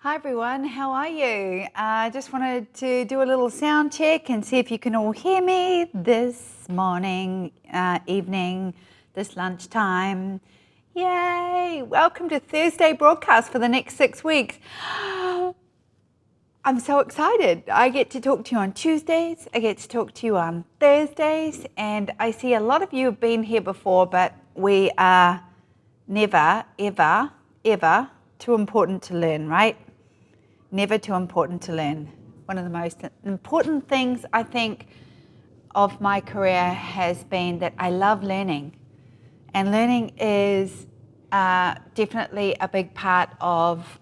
Hi everyone, how are you? I just wanted to do a little sound check and see if you can all hear me this morning, evening, this lunchtime. Yay! Welcome to Thursday broadcast for the next 6 weeks. I'm so excited. I get to talk to you on Tuesdays, I get to talk to you on Thursdays, and I see a lot of you have been here before, but we are never, ever, ever too important to learn, right? Never too important to learn. One of the most important things I think of my career has been that I love learning. And learning is definitely a big part of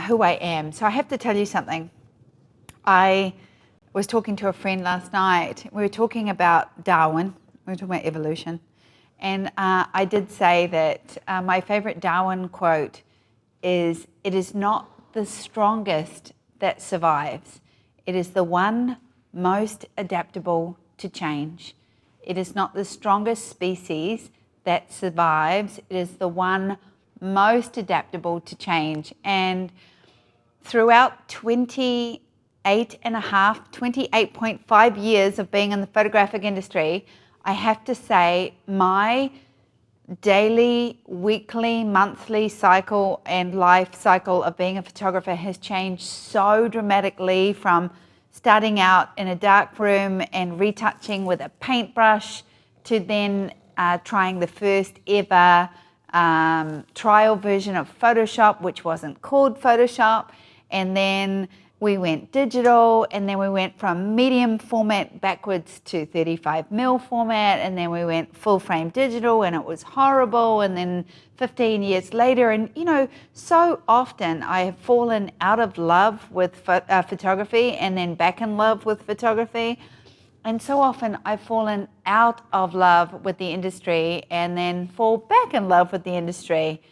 who I am. So I have to tell you something. I was talking to a friend last night. We were talking about Darwin. We were talking about evolution. And I did say that my favorite Darwin quote is, "It is not the strongest that survives. It is the one most adaptable to change. It is not the strongest species that survives. It is the one most adaptable to change." And throughout 28.5 years of being in the photographic industry, I have to say my daily, weekly, monthly cycle and life cycle of being a photographer has changed so dramatically, from starting out in a dark room and retouching with a paintbrush to then trying the first ever trial version of Photoshop, which wasn't called Photoshop, and then we went digital, and then we went from medium format backwards to 35mm format, and then we went full frame digital, and it was horrible, and then 15 years later, and you know, so often I have fallen out of love with photography and then back in love with photography, and so often I've fallen out of love with the industry and then fall back in love with the industry.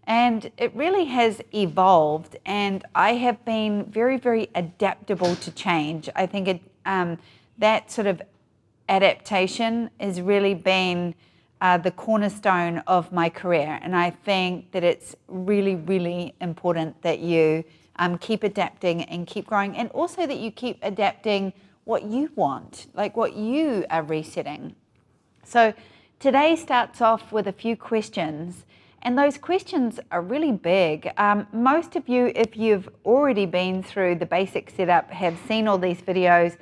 And it really has evolved, and I have been very, very adaptable to change. I think that sort of adaptation has really been the cornerstone of my career. And I think that it's really, really important that you keep adapting and keep growing, and also that you keep adapting what you want, like what you are resetting. So today starts off with a few questions. And those questions are really big. Most of you, if you've already been through the basic setup, have seen all these videos.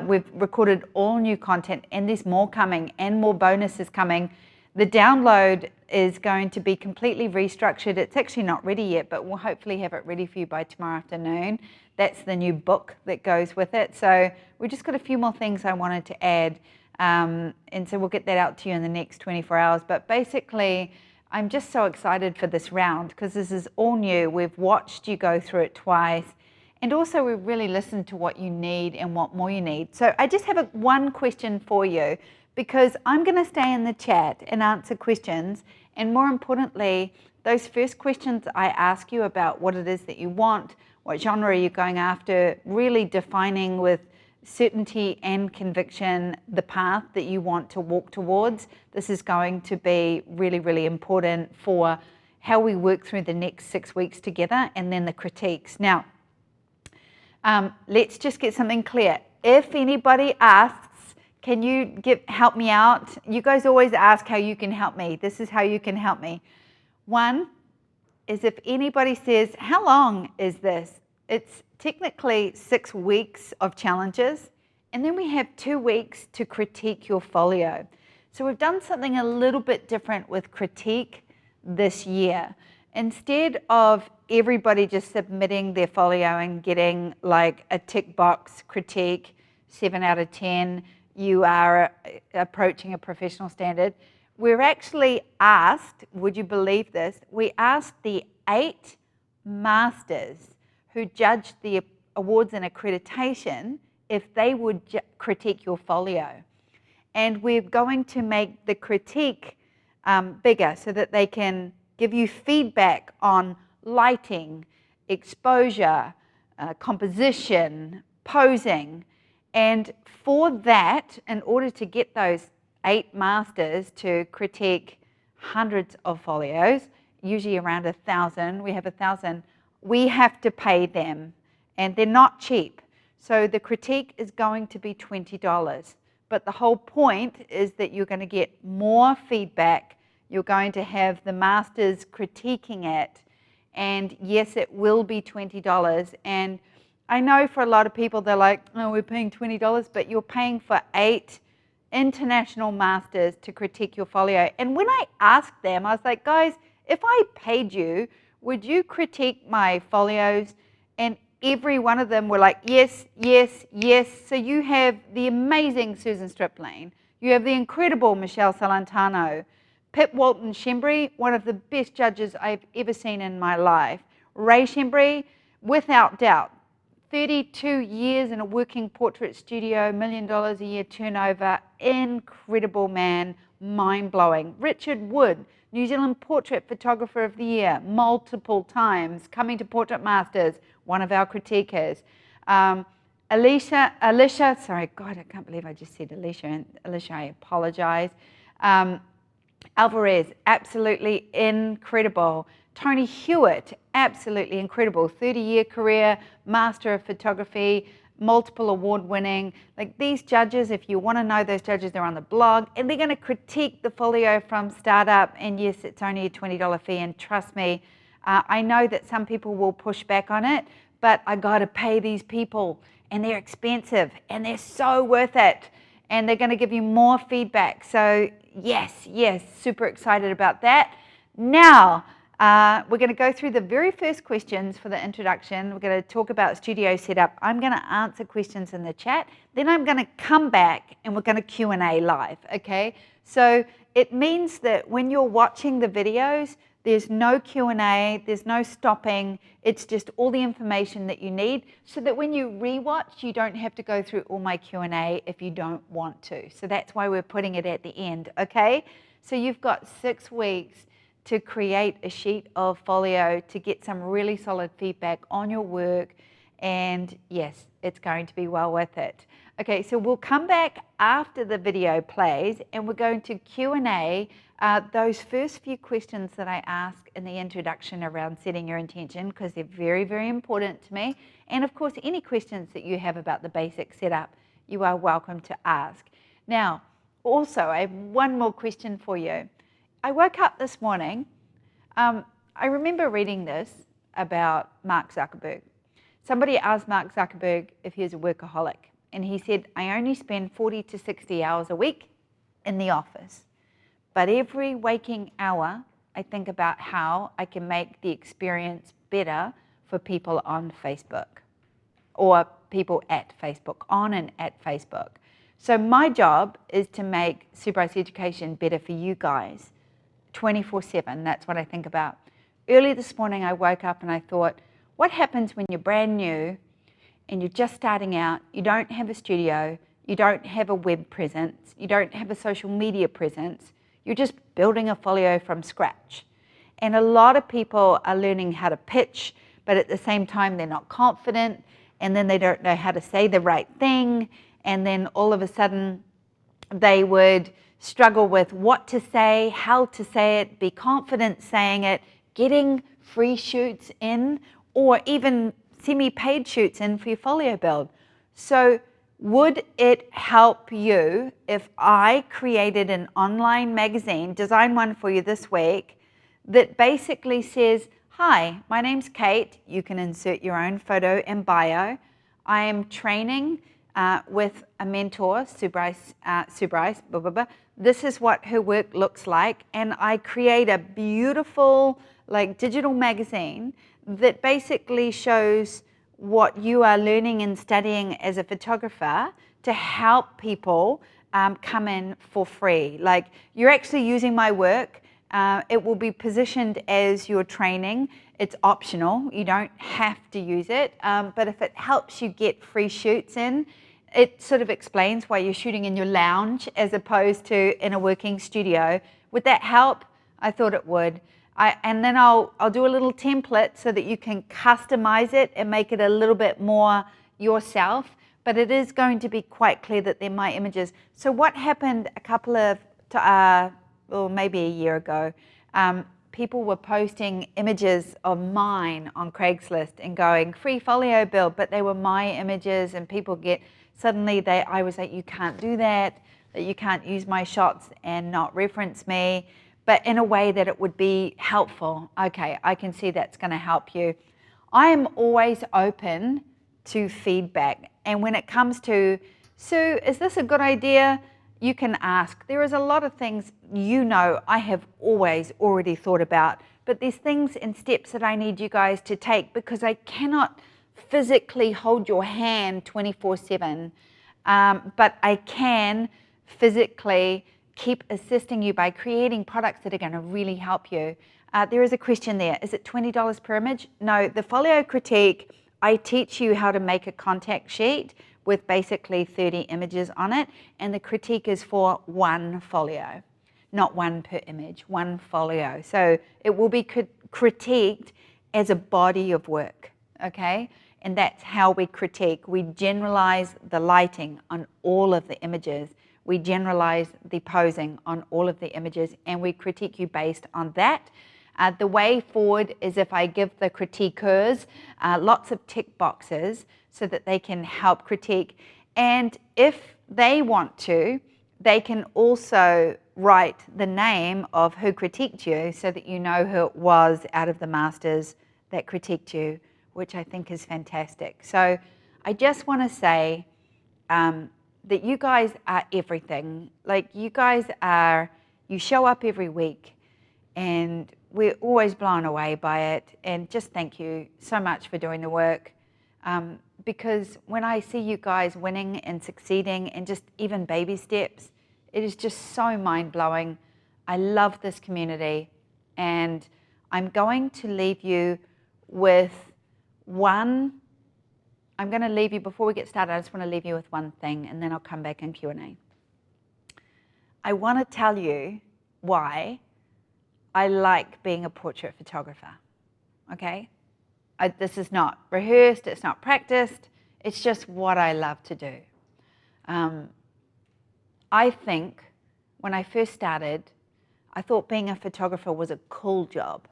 We've recorded all new content, and there's more coming and more bonuses coming. The download is going to be completely restructured. It's actually not ready yet, but we'll hopefully have it ready for you by tomorrow afternoon. That's the new book that goes with it. So we just got a few more things I wanted to add. And so we'll get that out to you in the next 24 hours. But basically, I'm just so excited for this round because this is all new. We've watched you go through it twice, and also we've really listened to what you need and what more you need. So I just have one question for you, because I'm going to stay in the chat and answer questions, and more importantly, those first questions I ask you about what it is that you want, what genre are you going after, really defining with certainty and conviction the path that you want to walk towards. This is going to be really, really important for how we work through the next 6 weeks together, and then the critiques. Now, let's just get something clear. If anybody asks, can you help me out? You guys always ask how you can help me. This is how you can help me. One is, if anybody says, how long is this? It's technically 6 weeks of challenges, and then we have 2 weeks to critique your folio. So we've done something a little bit different with critique this year. Instead of everybody just submitting their folio and getting like a tick box critique, 7 out of 10, you are approaching a professional standard, we're actually asked, would you believe this, we asked the 8 masters who judged the awards and accreditation if they would critique your folio. And we're going to make the critique bigger so that they can give you feedback on lighting, exposure, composition, posing. And for that, in order to get those 8 masters to critique hundreds of folios, usually around 1,000, we have 1,000 we have to pay them, and they're not cheap. So the critique is going to be $20. But the whole point is that you're going to get more feedback. You're going to have the masters critiquing it. And yes, it will be $20. And I know for a lot of people, they're like, oh, we're paying $20, but you're paying for 8 international masters to critique your folio. And when I asked them, I was like, guys, if I paid you, would you critique my folios? And every one of them were like, yes, yes, yes. So you have the amazing Susan Stripling. You have the incredible Michelle Salantano. Pip Walton Shembry, one of the best judges I've ever seen in my life. Ray Shembry, without doubt, 32 years in a working portrait studio, $1 million a year turnover, incredible man, mind-blowing. Richard Wood, New Zealand Portrait Photographer of the Year, multiple times, coming to Portrait Masters, one of our critiquers. Alicia, sorry, God, I can't believe I just said Alicia, and Alicia, I apologize. Alvarez, absolutely incredible. Tony Hewitt, absolutely incredible. 30-year career, master of photography, multiple award winning. Like these judges, if you want to know those judges, they're on the blog, and they're going to critique the folio from startup. And yes, it's only a $20 fee, and trust me, I know that some people will push back on it, but I got to pay these people, and they're expensive, and they're so worth it, and they're going to give you more feedback. So yes, super excited about that. Now, we're going to go through the very first questions for the introduction. We're going to talk about studio setup. I'm going to answer questions in the chat. Then I'm going to come back and we're going to Q&A live, okay? So it means that when you're watching the videos, there's no Q&A, there's no stopping. It's just all the information that you need so that when you rewatch, you don't have to go through all my Q&A if you don't want to. So that's why we're putting it at the end, okay? So you've got 6 weeks to create a sheet of folio to get some really solid feedback on your work, and yes, it's going to be well worth it. Okay, so we'll come back after the video plays and we're going to Q&A those first few questions that I ask in the introduction around setting your intention, because they're very, very important to me. And of course, any questions that you have about the basic setup, you are welcome to ask. Now, also, I have one more question for you. I woke up this morning, I remember reading this about Mark Zuckerberg. Somebody asked Mark Zuckerberg if he was a workaholic, and he said, I only spend 40 to 60 hours a week in the office, but every waking hour, I think about how I can make the experience better for people on Facebook, or people at Facebook, on and at Facebook. So my job is to make Sue Bryce Education better for you guys. 24/7, that's what I think about. Early this morning I woke up and I thought, what happens when you're brand new and you're just starting out, you don't have a studio, you don't have a web presence, you don't have a social media presence, you're just building a folio from scratch. And a lot of people are learning how to pitch, but at the same time they're not confident, and then they don't know how to say the right thing, and then all of a sudden they would struggle with what to say, how to say it, be confident saying it, getting free shoots in, or even semi-paid shoots in for your folio build. So would it help you if I created an online magazine, designed one for you this week, that basically says, hi, my name's Kate, you can insert your own photo and bio. I am training with a mentor, Sue Bryce, blah, blah, blah. This is what her work looks like, and I create a beautiful like digital magazine that basically shows what you are learning and studying as a photographer to help people come in for free. Like you're actually using my work. It will be positioned as your training. It's optional. You don't have to use it, but if it helps you get free shoots in, it sort of explains why you're shooting in your lounge as opposed to in a working studio. Would that help? I thought it would. And then I'll do a little template so that you can customize it and make it a little bit more yourself, but it is going to be quite clear that they're my images. So what happened a couple of, well, maybe a year ago, people were posting images of mine on Craigslist and going, free folio build, but they were my images, and people I was like, you can't do that you can't use my shots and not reference me, but in a way that it would be helpful. Okay, I can see that's going to help you. I am always open to feedback. And when it comes to, Sue, is this a good idea? You can ask. There is a lot of things I have always already thought about, but there's things and steps that I need you guys to take, because I cannot physically hold your hand 24/7, but I can physically keep assisting you by creating products that are going to really help you. There is a question there. Is it $20 per image? No, the folio critique, I teach you how to make a contact sheet with basically 30 images on it, and the critique is for one folio, not one per image, one folio. So it will be critiqued as a body of work, okay? And that's how we critique. We generalize the lighting on all of the images. We generalize the posing on all of the images, and we critique you based on that. The way forward is if I give the critiquers lots of tick boxes so that they can help critique. And if they want to, they can also write the name of who critiqued you so that you know who it was out of the masters that critiqued you, which I think is fantastic. So I just want to say that you guys are everything. Like, you guys you show up every week, and we're always blown away by it. And just thank you so much for doing the work. Because when I see you guys winning and succeeding, and just even baby steps, it is just so mind-blowing. I love this community, and I'm going to leave you with I'm going to leave you, before we get started, I just want to leave you with one thing, and then I'll come back in Q&A. I want to tell you why I like being a portrait photographer, okay? This is not rehearsed, it's not practiced, it's just what I love to do. I think when I first started, I thought being a photographer was a cool job.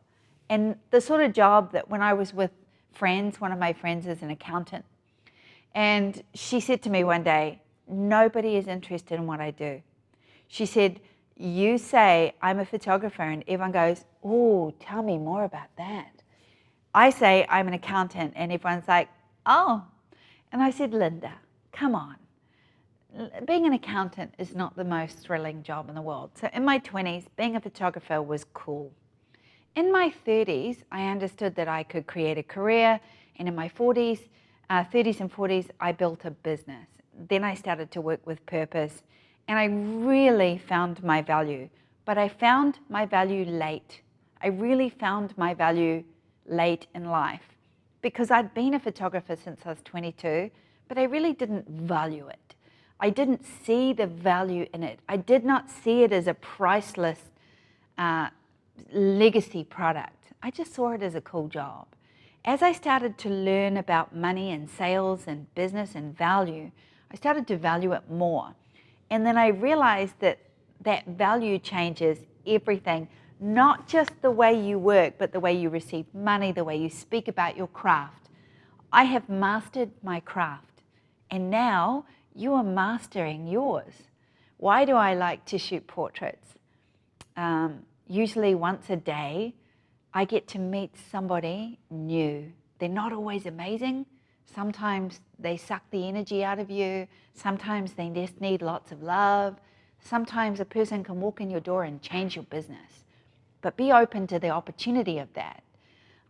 And the sort of job that when I was with friends, one of my friends is an accountant, and she said to me one day, nobody is interested in what I do. She said, you say I'm a photographer and everyone goes, oh, tell me more about that. I say I'm an accountant and everyone's like, oh. And I said, Linda, come on. Being an accountant is not the most thrilling job in the world. So in my 20s, being a photographer was cool. In my 30s, I understood that I could create a career, and in my 30s and 40s, I built a business. Then I started to work with purpose, and I really found my value. But I found my value late. I really found my value late in life, because I'd been a photographer since I was 22, but I really didn't value it. I didn't see the value in it. I did not see it as a priceless legacy product. I just saw it as a cool job. As I started to learn about money and sales and business and value, I started to value it more. And then I realized that that value changes everything, not just the way you work, but the way you receive money, the way you speak about your craft. I have mastered my craft, and now you are mastering yours. Why do I like to shoot portraits? Usually once a day, I get to meet somebody new. They're not always amazing. Sometimes they suck the energy out of you. Sometimes they just need lots of love. Sometimes a person can walk in your door and change your business. But be open to the opportunity of that.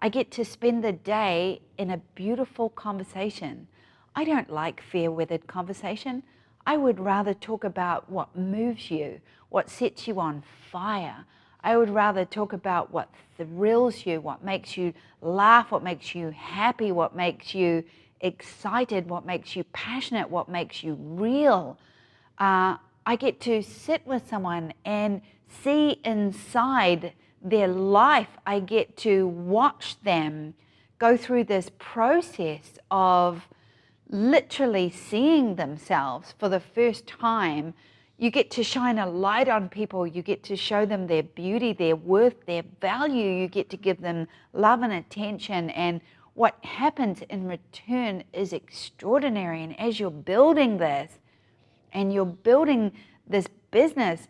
I get to spend the day in a beautiful conversation. I don't like fair-weathered conversation. I would rather talk about what moves you, what sets you on fire. I would rather talk about what thrills you, what makes you laugh, what makes you happy, what makes you excited, what makes you passionate, what makes you real. I get to sit with someone and see inside their life. I get to watch them go through this process of literally seeing themselves for the first time, You get to shine a light on people. You get to show them their beauty, their worth, their value. You get to give them love and attention. And what happens in return is extraordinary. And as you're building this and you're building this business,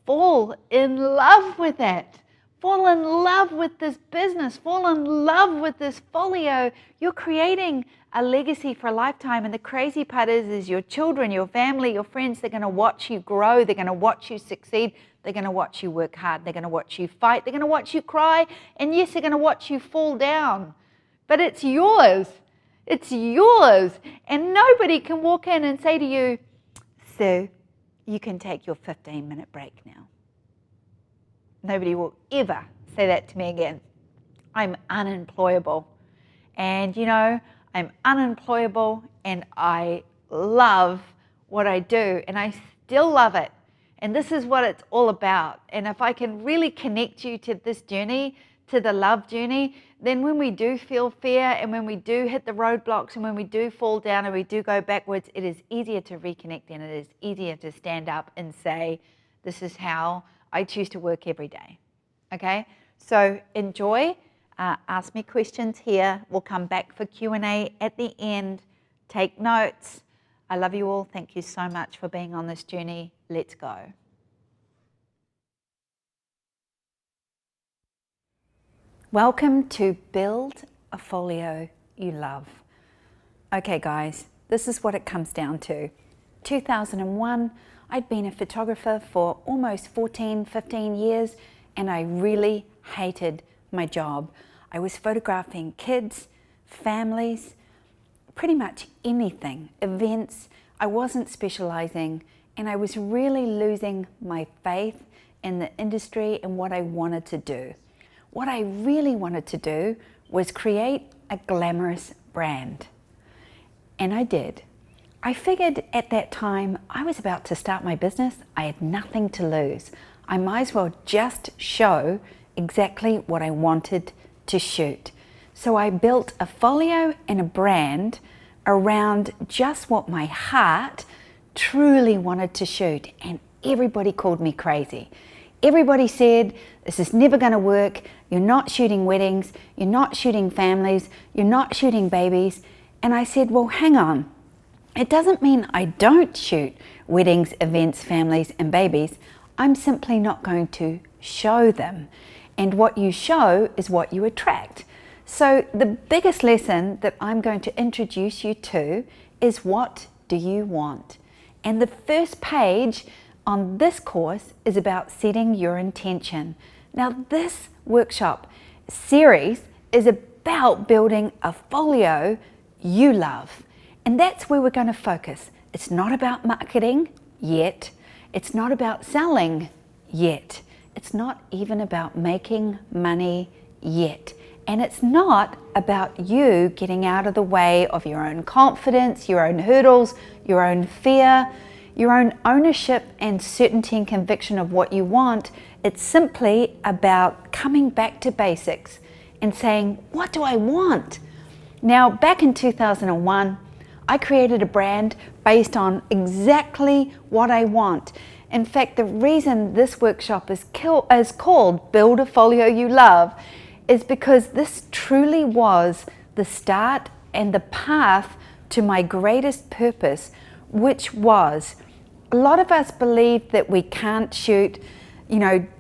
fall in love with it. Fall in love with this business. Fall in love with this folio. You're creating a legacy for a lifetime. And the crazy part is your children, your family, your friends, they're going to watch you grow. They're going to watch you succeed. They're going to watch you work hard. They're going to watch you fight. They're going to watch you cry. And yes, they're going to watch you fall down. But it's yours. It's yours. And nobody can walk in and say to you, "Sue, you can take your 15-minute break now." Nobody will ever say that to me again. I'm unemployable. And you know, I'm unemployable and I love what I do and I still love it. And this is what it's all about. And if I can really connect you to this journey, to the love journey, then when we do feel fear and when we do hit the roadblocks and when we do fall down and we do go backwards, it is easier to reconnect and it is easier to stand up and say, this is how I choose to work every day. Okay, so enjoy. Ask me questions here. We'll come back for Q&A at the end. Take notes. I love you all. Thank you so much for being on this journey. Let's go. Welcome to Build a Folio You Love. Okay guys, this is what it comes down to. 2001, I'd been a photographer for almost 14, 15 years and I really hated my job. I was photographing kids, families, pretty much anything, events. I wasn't specializing and I was really losing my faith in the industry and what I wanted to do. What I really wanted to do was create a glamorous brand. And I did. I figured at that time I was about to start my business. I had nothing to lose. I might as well just show exactly what I wanted to shoot. So I built a folio and a brand around just what my heart truly wanted to shoot. And everybody called me crazy. Everybody said, this is never going to work. You're not shooting weddings. You're not shooting families. You're not shooting babies. And I said, well, hang on. It doesn't mean I don't shoot weddings, events, families, and babies. I'm simply not going to show them. And what you show is what you attract. So the biggest lesson that I'm going to introduce you to is, what do you want? And the first page on this course is about setting your intention. Now this workshop series is about building a folio you love. And that's where we're going to focus. It's not about marketing yet. It's not about selling yet. It's not even about making money yet. And it's not about you getting out of the way of your own confidence, your own hurdles, your own fear, your own ownership and certainty and conviction of what you want. It's simply about coming back to basics and saying, what do I want? Now, back in 2001, I created a brand based on exactly what I want. In fact, the reason this workshop is called Build a Folio You Love is because this truly was the start and the path to my greatest purpose, which was, a lot of us believe that we can't shoot,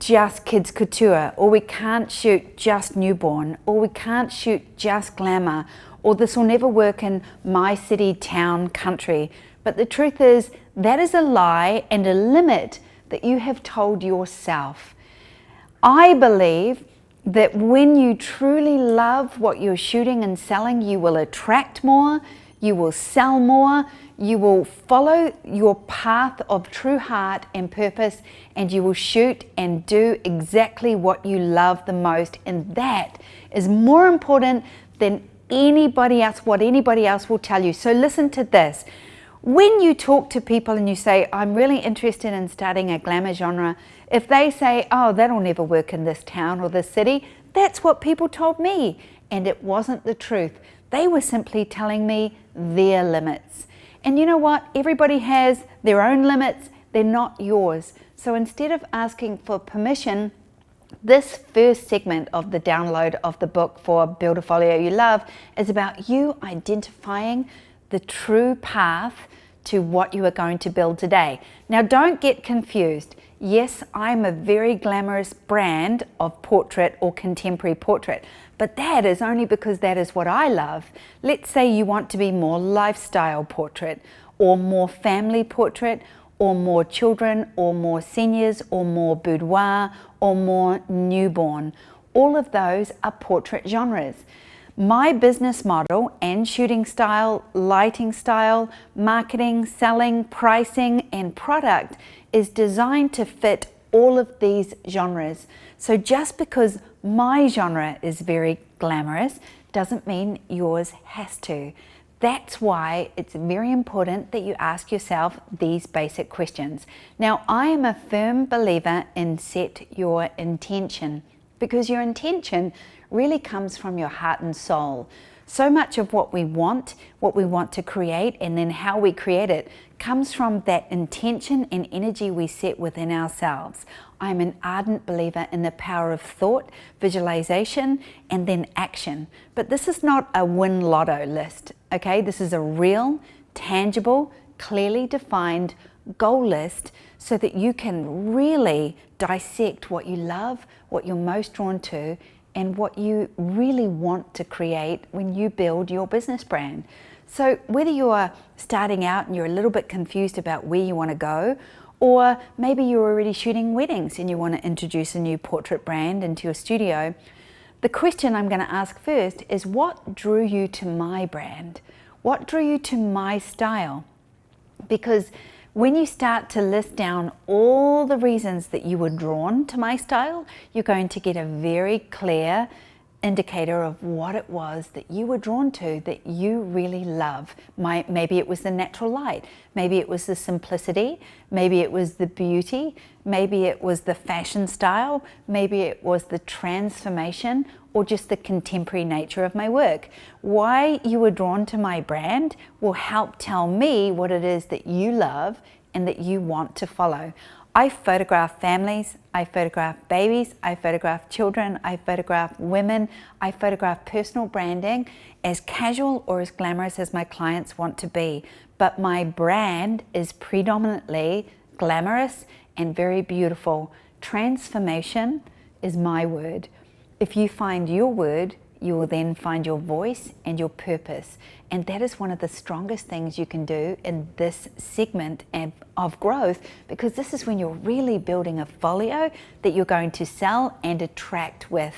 just kids couture, or we can't shoot just newborn, or we can't shoot just glamour, or this will never work in my city, town, country. But the truth is, that is a lie and a limit that you have told yourself. I believe that when you truly love what you're shooting and selling, you will attract more, you will sell more, you will follow your path of true heart and purpose, and you will shoot and do exactly what you love the most. And that is more important than anybody else, what anybody else will tell you. So listen to this. When you talk to people and you say, I'm really interested in starting a glamour genre, if they say, oh, that'll never work in this town or this city, that's what people told me. And it wasn't the truth. They were simply telling me their limits. And you know what? Everybody has their own limits, They're not yours. So instead of asking for permission, this first segment of the download of the book for Build a Folio You Love is about you identifying the true path to what you are going to build today. Now, don't get confused. Yes, I'm a very glamorous brand of portrait or contemporary portrait, but that is only because that is what I love. Let's say you want to be more lifestyle portrait, or more family portrait, or more children, or more seniors, or more boudoir, or more newborn. All of those are portrait genres. My business model and shooting style, lighting style, marketing, selling, pricing, and product is designed to fit all of these genres. So just because my genre is very glamorous doesn't mean yours has to. That's why it's very important that you ask yourself these basic questions. Now, I am a firm believer in set your intention, because your intention really comes from your heart and soul. So much of what we want to create, and then how we create it, comes from that intention and energy we set within ourselves. I'm an ardent believer in the power of thought, visualization, and then action. But this is not a win lotto list, okay? This is a real, tangible, clearly defined goal list so that you can really dissect what you love, what you're most drawn to, and what you really want to create when you build your business brand. So whether you are starting out and you're a little bit confused about where you want to go, or maybe you're already shooting weddings and you want to introduce a new portrait brand into your studio, the question I'm going to ask first is, what drew you to my brand? What drew you to my style? Because when you start to list down all the reasons that you were drawn to my style, you're going to get a very clear indicator of what it was that you were drawn to, that you really love. Maybe it was the natural light, maybe it was the simplicity, maybe it was the beauty, maybe it was the fashion style, maybe it was the transformation, or just the contemporary nature of my work. Why you were drawn to my brand will help tell me what it is that you love and that you want to follow. I photograph families, I photograph babies, I photograph children, I photograph women, I photograph personal branding, as casual or as glamorous as my clients want to be. But my brand is predominantly glamorous and very beautiful. Transformation is my word. If you find your word, you will then find your voice and your purpose. And that is one of the strongest things you can do in this segment of growth, because this is when you're really building a folio that you're going to sell and attract with.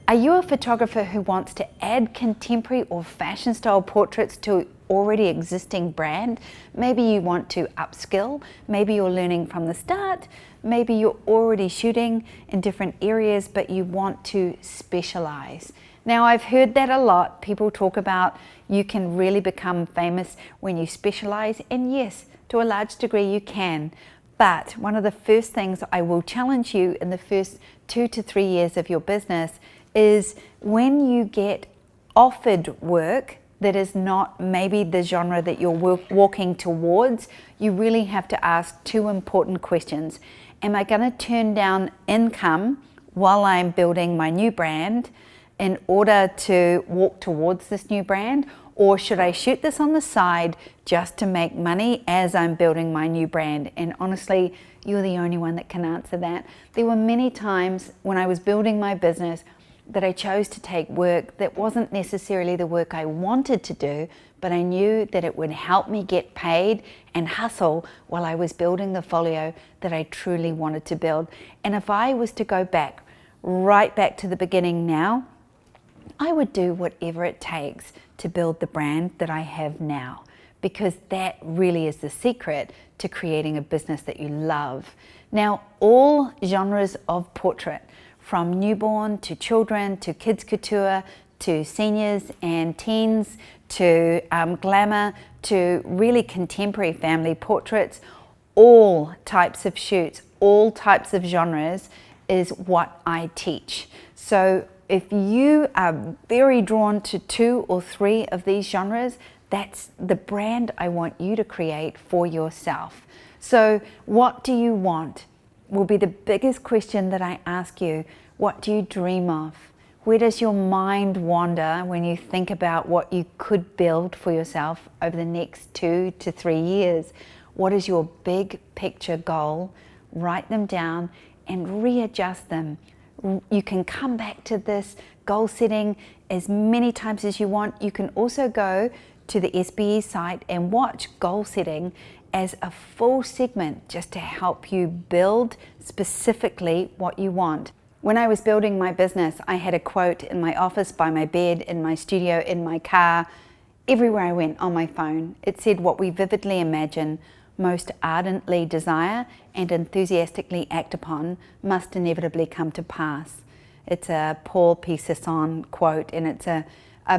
Are you a photographer who wants to add contemporary or fashion style portraits to already existing brand? Maybe you want to upskill, maybe you're learning from the start, maybe you're already shooting in different areas, but you want to specialize. Now, I've heard that a lot. People talk about you can really become famous when you specialize, and yes, to a large degree you can. But one of the first things I will challenge you in the first 2 to 3 years of your business is when you get offered work that is not maybe the genre that you're walking towards, you really have to ask 2 important questions. Am I going to turn down income while I'm building my new brand in order to walk towards this new brand? Or should I shoot this on the side just to make money as I'm building my new brand? And honestly, you're the only one that can answer that. There were many times when I was building my business that I chose to take work that wasn't necessarily the work I wanted to do, but I knew that it would help me get paid and hustle while I was building the folio that I truly wanted to build. And if I was to go back, right back to the beginning now, I would do whatever it takes to build the brand that I have now, because that really is the secret to creating a business that you love. Now, all genres of portrait, from newborn to children to kids couture to seniors and teens to glamour to really contemporary family portraits, all types of shoots, all types of genres is what I teach. So if you are very drawn to 2 or 3 of these genres, that's the brand I want you to create for yourself. So what do you want will be the biggest question that I ask you. What do you dream of? Where does your mind wander when you think about what you could build for yourself over the next 2 to 3 years? What is your big picture goal? Write them down and readjust them. You can come back to this goal setting as many times as you want. You can also go to the SBE site and watch goal setting as a full segment just to help you build specifically what you want. When I was building my business, I had a quote in my office, by my bed, in my studio, in my car, everywhere I went, on my phone. It said, what we vividly imagine, most ardently desire, and enthusiastically act upon must inevitably come to pass. It's a Paul P. Sisson quote, and it's a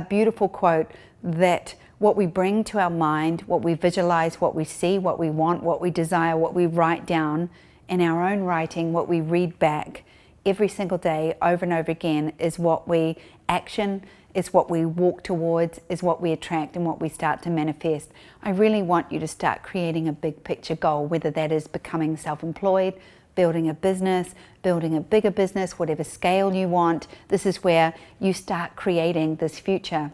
beautiful quote that what we bring to our mind, what we visualize, what we see, what we want, what we desire, what we write down in our own writing, what we read back every single day over and over again is what we action, is what we walk towards, is what we attract and what we start to manifest. I really want you to start creating a big picture goal, whether that is becoming self-employed, building a business, building a bigger business, whatever scale you want. This is where you start creating this future.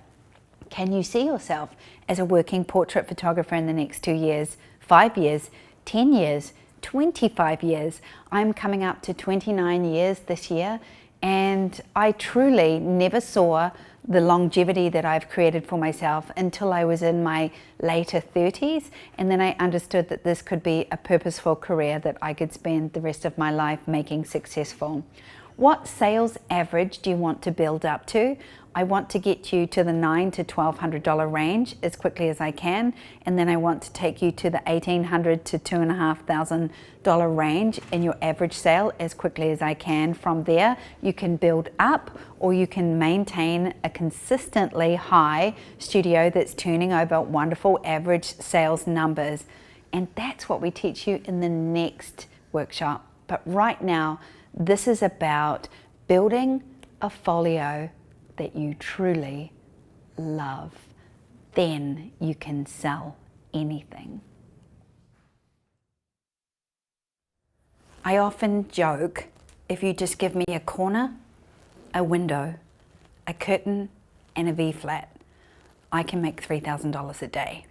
Can you see yourself as a working portrait photographer in the next 2 years, 5 years, 10 years, 25 years? I'm coming up to 29 years this year, and I truly never saw the longevity that I've created for myself until I was in my later 30s, and then I understood that this could be a purposeful career that I could spend the rest of my life making successful. What sales average do you want to build up to? I want to get you to the $900 to $1,200 range as quickly as I can, and then I want to take you to the $1,800 to $2,500 range in your average sale as quickly as I can. From there, you can build up, or you can maintain a consistently high studio that's turning over wonderful average sales numbers. And that's what we teach you in the next workshop. But right now, this is about building a folio that you truly love. Then you can sell anything. I often joke, if you just give me a corner, a window, a curtain, and a V-flat, I can make $3,000 a day.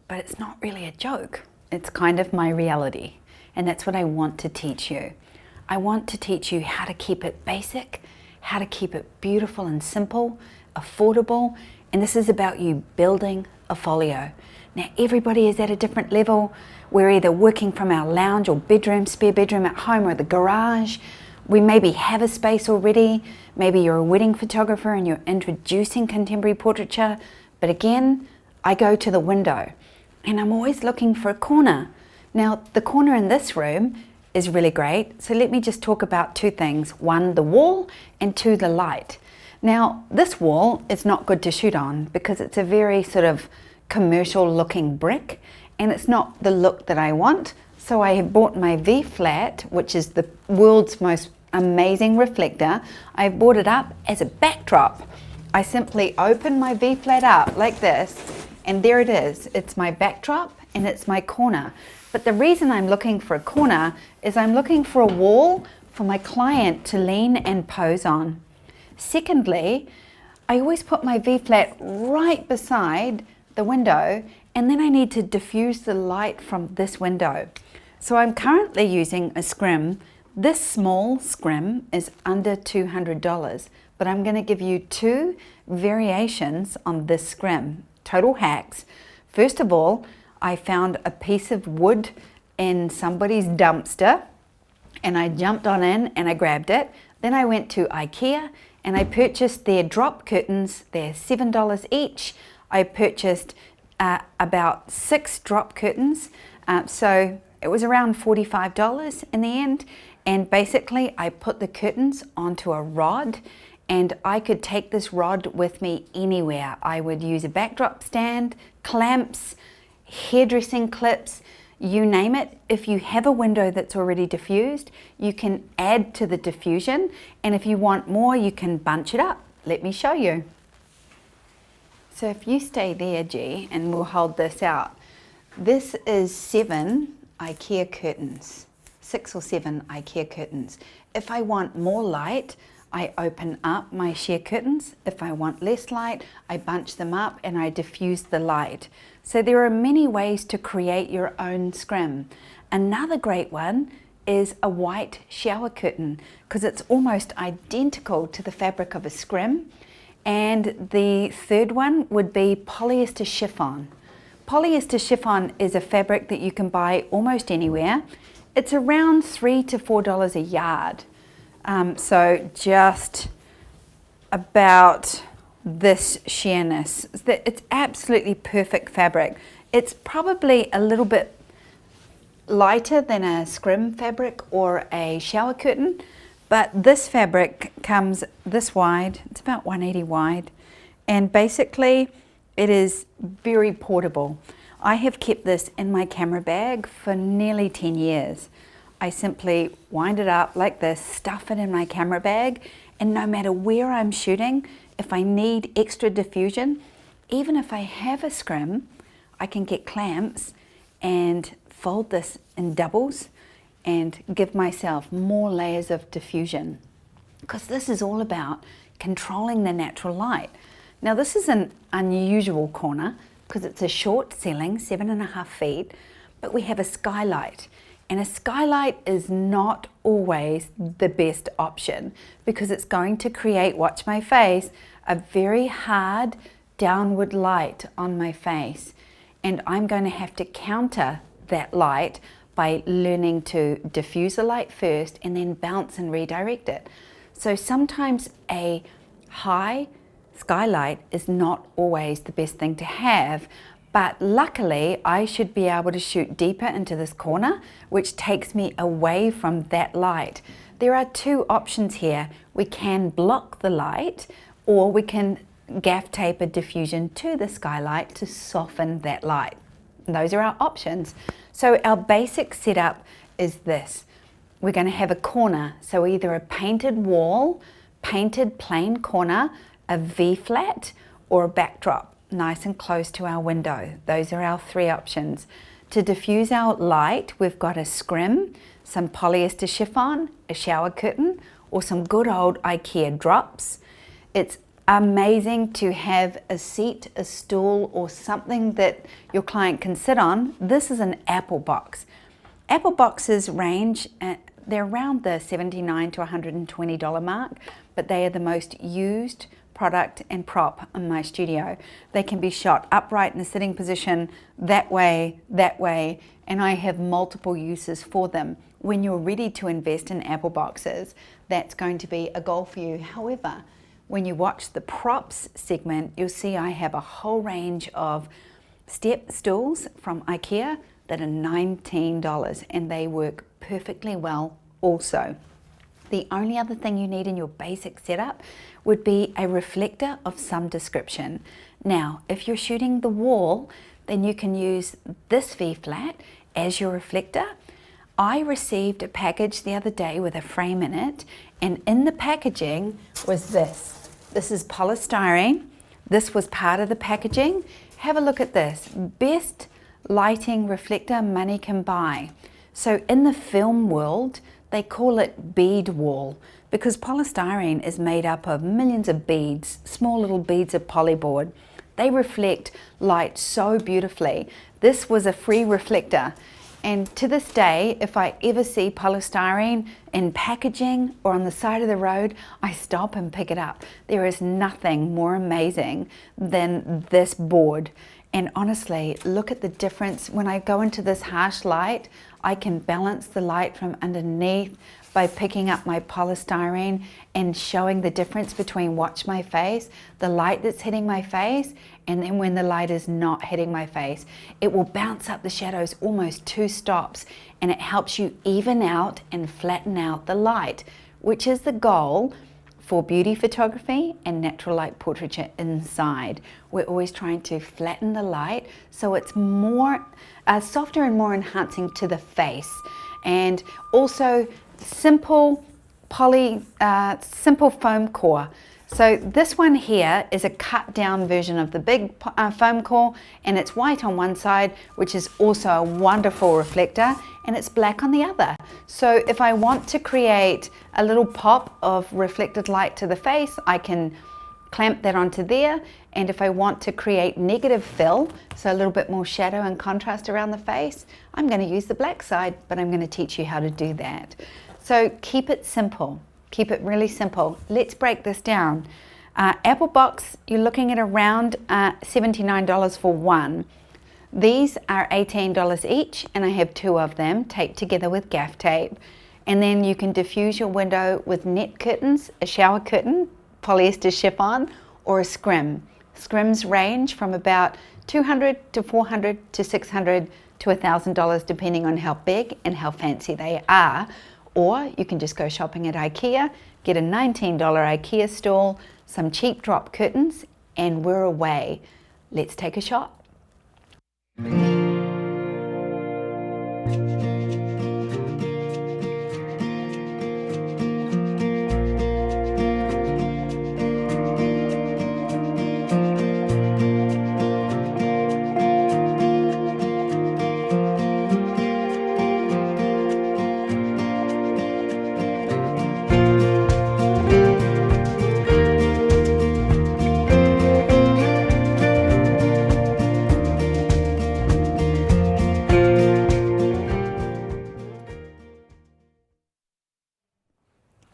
But it's not really a joke. It's kind of my reality. And that's what I want to teach you. I want to teach you how to keep it basic, how to keep it beautiful and simple, affordable, and this is about you building a folio. Now, everybody is at a different level. We're either working from our lounge or bedroom, spare bedroom at home, or the garage. We maybe have a space already. Maybe you're a wedding photographer and you're introducing contemporary portraiture. But again, I go to the window and I'm always looking for a corner. Now, the corner in this room is really great. So let me just talk about two things. One, the wall, and two, the light. Now, this wall is not good to shoot on because it's a very sort of commercial looking brick, and it's not the look that I want. So I have bought my V-flat, which is the world's most amazing reflector. I've brought it up as a backdrop. I simply open my V-flat up like this, and there it is. It's my backdrop and it's my corner. But the reason I'm looking for a corner is I'm looking for a wall for my client to lean and pose on. Secondly, I always put my V-flat right beside the window, and then I need to diffuse the light from this window. So I'm currently using a scrim. This small scrim is under $200, but I'm going to give you two variations on this scrim, total hacks. First of all, I found a piece of wood in somebody's dumpster, and I jumped on in and I grabbed it. Then I went to IKEA and I purchased their drop curtains. They're $7 each. I purchased about 6 drop curtains. So it was around $45 in the end. And basically I put the curtains onto a rod, and I could take this rod with me anywhere. I would use a backdrop stand, clamps, hairdressing clips, you name it. If you have a window that's already diffused, you can add to the diffusion, and if you want more, you can bunch it up. Let me show you. So if you stay there, G, and we'll hold this out. This is 7 IKEA curtains, 6 or 7 IKEA curtains. If I want more light, I open up my sheer curtains. If I want less light, I bunch them up and I diffuse the light. So there are many ways to create your own scrim. Another great one is a white shower curtain, because it's almost identical to the fabric of a scrim. And the third one would be polyester chiffon. Polyester chiffon is a fabric that you can buy almost anywhere. It's around $3 to $4 a yard. So just about this sheerness. It's absolutely perfect fabric. It's probably a little bit lighter than a scrim fabric or a shower curtain, but this fabric comes this wide. It's about 180 wide, and basically it is very portable. I have kept this in my camera bag for nearly 10 years. I simply wind it up like this, stuff it in my camera bag, and no matter where I'm shooting, if I need extra diffusion, even if I have a scrim, I can get clamps and fold this in doubles and give myself more layers of diffusion, because this is all about controlling the natural light. Now this is an unusual corner because it's a short ceiling, 7.5 feet, but we have a skylight. And a skylight is not always the best option because it's going to create, watch my face, a very hard downward light on my face. And I'm going to have to counter that light by learning to diffuse the light first and then bounce and redirect it. So sometimes a high skylight is not always the best thing to have, but luckily I should be able to shoot deeper into this corner, which takes me away from that light. There are two options here. We can block the light, or we can gaff tape a diffusion to the skylight to soften that light. Those are our options. So our basic setup is this. We're going to have a corner, so either a painted wall, painted plain corner, a V-flat, or a backdrop nice and close to our window. Those are our three options. To diffuse our light, we've got a scrim, some polyester chiffon, a shower curtain, or some good old IKEA drops. It's amazing to have a seat, a stool, or something that your client can sit on. This is an apple box. Apple boxes range, they're around the $79 to $120 mark, but they are the most used product and prop in my studio. They can be shot upright in a sitting position, that way, and I have multiple uses for them. When you're ready to invest in apple boxes, that's going to be a goal for you. However, when you watch the props segment, you'll see I have a whole range of step stools from IKEA that are $19, and they work perfectly well also. The only other thing you need in your basic setup would be a reflector of some description. Now, if you're shooting the wall, then you can use this V-flat as your reflector. I received a package the other day with a frame in it, and in the packaging was this. This is polystyrene. This was part of the packaging. Have a look at this. Best lighting reflector money can buy. So in the film world, they call it bead wall because polystyrene is made up of millions of beads, small little beads of polyboard. They reflect light so beautifully. This was a free reflector. And to this day, if I ever see polystyrene in packaging or on the side of the road, I stop and pick it up. There is nothing more amazing than this board. And honestly, look at the difference. When I go into this harsh light, I can balance the light from underneath by picking up my polystyrene and showing the difference between, watch my face, the light that's hitting my face, and then when the light is not hitting my face. It will bounce up the shadows almost 2 stops, and it helps you even out and flatten out the light, which is the goal for beauty photography and natural light portraiture inside. We're always trying to flatten the light so it's more softer and more enhancing to the face. And also simple foam core. So this one here is a cut down version of the big foam core, and it's white on one side, which is also a wonderful reflector, and it's black on the other. So if I want to create a little pop of reflected light to the face, I can clamp that onto there. And if I want to create negative fill, so a little bit more shadow and contrast around the face, I'm going to use the black side, but I'm going to teach you how to do that. So keep it simple. Keep it really simple. Let's break this down. Apple box, you're looking at around $79 for one. These are $18 each, and I have two of them taped together with gaff tape. And then you can diffuse your window with net curtains, a shower curtain, polyester chiffon, or a scrim. Scrims range from about $200 to $400 to $600 to $1,000 depending on how big and how fancy they are. Or you can just go shopping at IKEA, get a $19 IKEA stool, some cheap drop curtains, and we're away. Let's take a shot.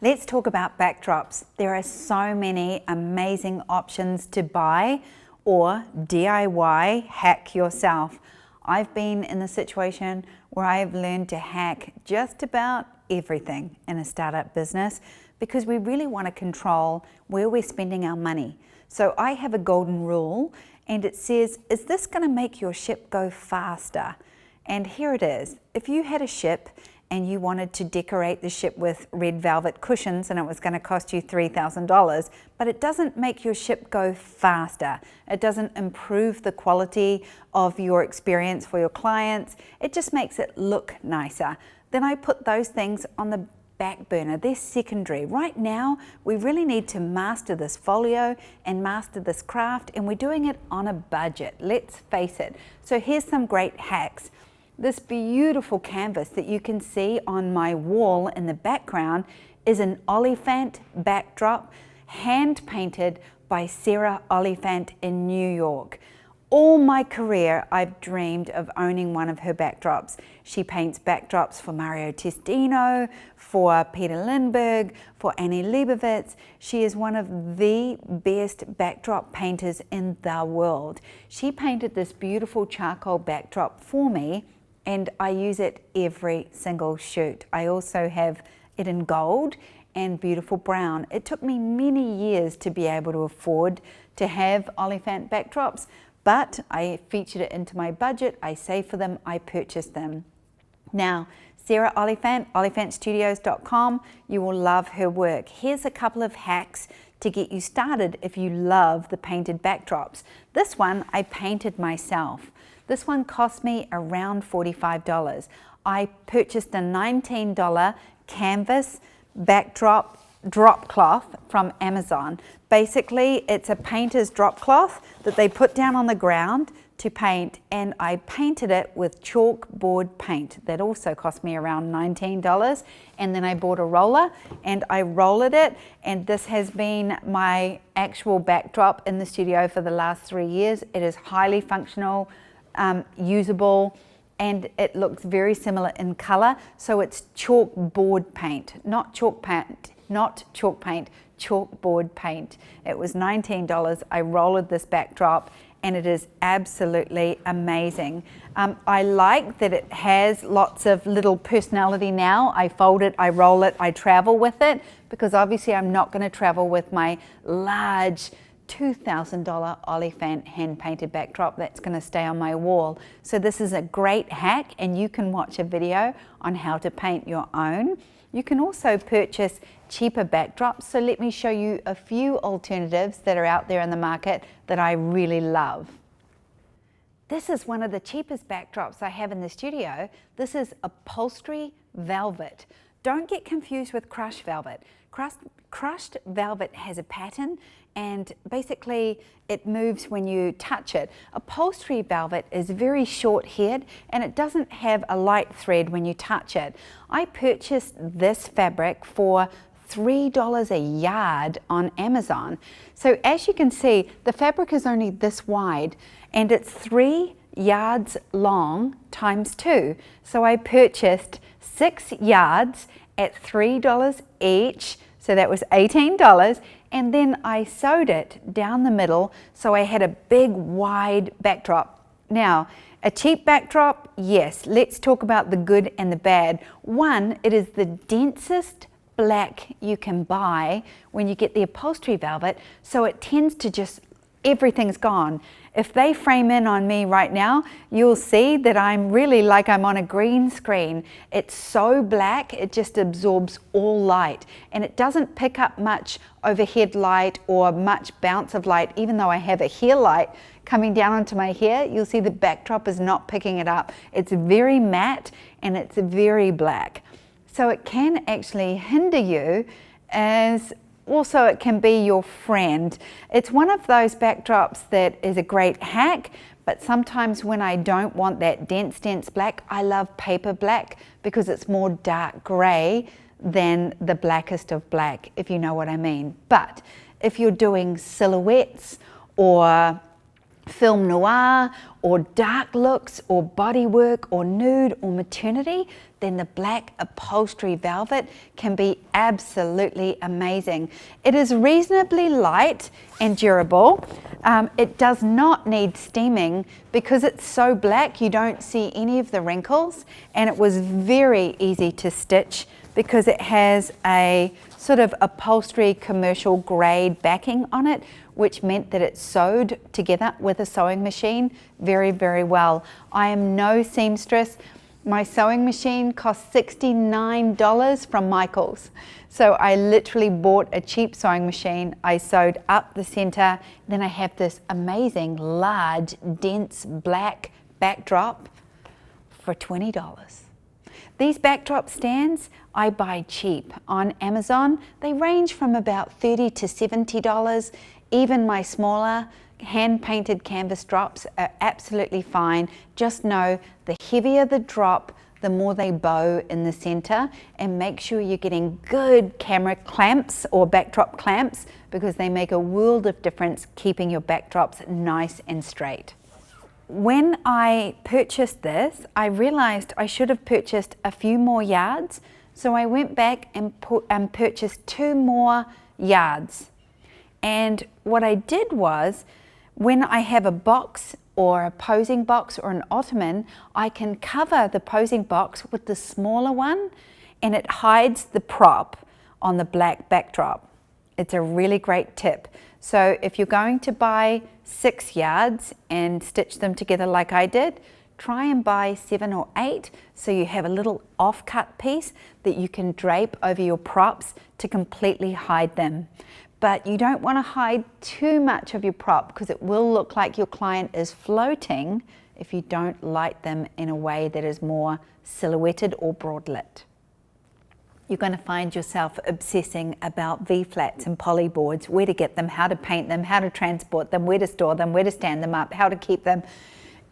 Let's talk about backdrops. There are so many amazing options to buy or DIY hack yourself. I've been in the situation where I've learned to hack just about everything in a startup business because we really want to control where we're spending our money. So I have a golden rule, and it says, is this going to make your ship go faster? And here it is. If you had a ship and you wanted to decorate the ship with red velvet cushions and it was going to cost you $3,000, but it doesn't make your ship go faster. It doesn't improve the quality of your experience for your clients. It just makes it look nicer. Then I put those things on the back burner. They're secondary. Right now, we really need to master this folio and master this craft, and we're doing it on a budget. Let's face it. So here's some great hacks. This beautiful canvas that you can see on my wall in the background is an Oliphant backdrop, hand painted by Sarah Oliphant in New York. All my career, I've dreamed of owning one of her backdrops. She paints backdrops for Mario Testino, for Peter Lindbergh, for Annie Leibovitz. She is one of the best backdrop painters in the world. She painted this beautiful charcoal backdrop for me, and I use it every single shoot. I also have it in gold and beautiful brown. It took me many years to be able to afford to have Oliphant backdrops, but I featured it into my budget, I saved for them, I purchased them. Now, Sarah Oliphant, oliphantstudios.com, you will love her work. Here's a couple of hacks to get you started if you love the painted backdrops. This one I painted myself. This one cost me around $45. I purchased a $19 canvas backdrop drop cloth from Amazon. Basically, it's a painter's drop cloth that they put down on the ground to paint, and I painted it with chalkboard paint. That also cost me around $19. And then I bought a roller and I rolled it, and this has been my actual backdrop in the studio for the last 3 years. It is highly functional, usable, and it looks very similar in color. So it's chalkboard paint, not chalk paint, chalkboard paint. It was $19. I rolled this backdrop and it is absolutely amazing. I like that it has lots of little personality now. I fold it, I roll it, I travel with it, because obviously I'm not going to travel with my large $2,000 Oliphant hand-painted backdrop that's going to stay on my wall. So this is a great hack, and you can watch a video on how to paint your own. You can also purchase cheaper backdrops, so let me show you a few alternatives that are out there in the market that I really love. This is one of the cheapest backdrops I have in the studio. This is Upholstery Velvet. Don't get confused with Crush Velvet. Crushed velvet has a pattern, and basically it moves when you touch it. Upholstery velvet is very short haired and it doesn't have a light thread when you touch it. I purchased this fabric for $3 a yard on Amazon. So as you can see, the fabric is only this wide and it's 3 yards long times 2. So I purchased 6 yards at $3 each. So that was $18, and then I sewed it down the middle so I had a big wide backdrop. Now, a cheap backdrop, yes, let's talk about the good and the bad. One, it is the densest black you can buy when you get the upholstery velvet, so it tends to just, everything's gone. If they frame in on me right now, you'll see that I'm really like I'm on a green screen. It's so black, it just absorbs all light, and it doesn't pick up much overhead light or much bounce of light. Even though I have a hair light coming down onto my hair, you'll see the backdrop is not picking it up. It's very matte and it's very black. So it can actually hinder you, as also it can be your friend. It's one of those backdrops that is a great hack, but sometimes when I don't want that dense black, I love paper black because it's more dark grey than the blackest of black, if you know what I mean. But if you're doing silhouettes or film noir or dark looks or body work or nude or maternity, then the black upholstery velvet can be absolutely amazing. It is reasonably light and durable. It does not need steaming because it's so black you don't see any of the wrinkles, and it was very easy to stitch because it has a sort of upholstery commercial grade backing on it, which meant that it sewed together with a sewing machine very, very well. I am no seamstress. My sewing machine cost $69 from Michael's. So I literally bought a cheap sewing machine. I sewed up the center. Then I have this amazing, large, dense black backdrop for $20. These backdrop stands I buy cheap on Amazon. They range from about $30 to $70. Even my smaller hand-painted canvas drops are absolutely fine. Just know the heavier the drop, the more they bow in the center, and make sure you're getting good camera clamps or backdrop clamps because they make a world of difference keeping your backdrops nice and straight. When I purchased this, I realized I should have purchased a few more yards, so I went back and purchased 2 more yards. And what I did was, when I have a box or a posing box or an ottoman, I can cover the posing box with the smaller one and it hides the prop on the black backdrop. It's a really great tip. So if you're going to buy 6 yards and stitch them together like I did, try and buy 7 or 8 so you have a little off-cut piece that you can drape over your props to completely hide them. But you don't want to hide too much of your prop because it will look like your client is floating if you don't light them in a way that is more silhouetted or broad lit. You're going to find yourself obsessing about V-flats and poly boards, where to get them, how to paint them, how to transport them, where to store them, where to stand them up, how to keep them.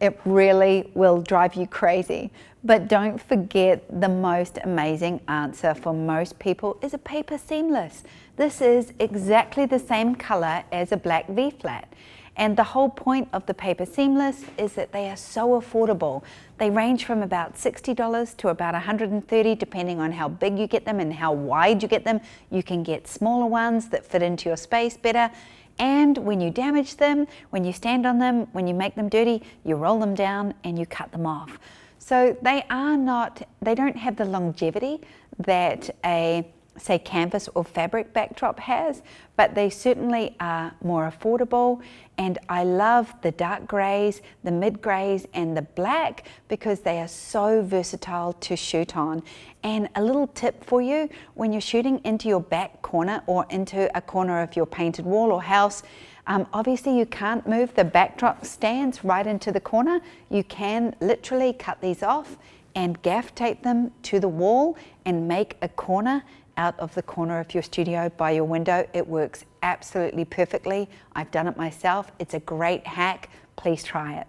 It really will drive you crazy. But don't forget, the most amazing answer for most people is a paper seamless. This is exactly the same color as a black V-flat. And the whole point of the paper seamless is that they are so affordable. They range from about $60 to about $130 depending on how big you get them and how wide you get them. You can get smaller ones that fit into your space better. And when you damage them, when you stand on them, when you make them dirty, you roll them down and you cut them off. So they don't have the longevity that a, say, canvas or fabric backdrop has, but they certainly are more affordable. And I love the dark grays, the mid grays, and the black because they are so versatile to shoot on. And a little tip for you, when you're shooting into your back corner or into a corner of your painted wall or house, obviously you can't move the backdrop stands right into the corner. You can literally cut these off and gaff tape them to the wall and make a corner out of the corner of your studio by your window. It works absolutely perfectly. I've done it myself. It's a great hack. Please try it.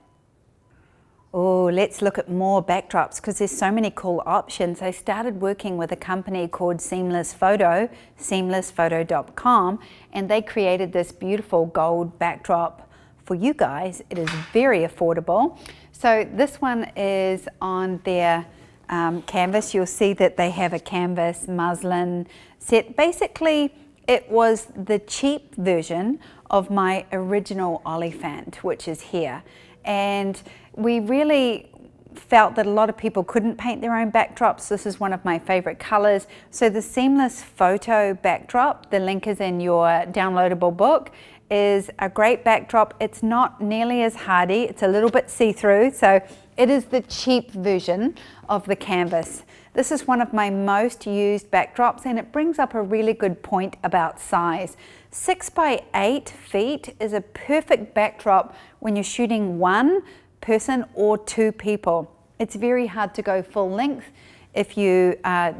Oh, let's look at more backdrops because there's so many cool options. I started working with a company called Seamless Photo, seamlessphoto.com, and they created this beautiful gold backdrop for you guys. It is very affordable. So this one is on their canvas. You'll see that they have a canvas muslin set. Basically, it was the cheap version of my original Oliphant, which is here. And we really felt that a lot of people couldn't paint their own backdrops. This is one of my favorite colors. So the Seamless Photo backdrop, the link is in your downloadable book, is a great backdrop. It's not nearly as hardy. It's a little bit see-through. So it is the cheap version of the canvas. This is one of my most used backdrops, and it brings up a really good point about size. 6 by 8 feet is a perfect backdrop when you're shooting one person or two people. It's very hard to go full length if you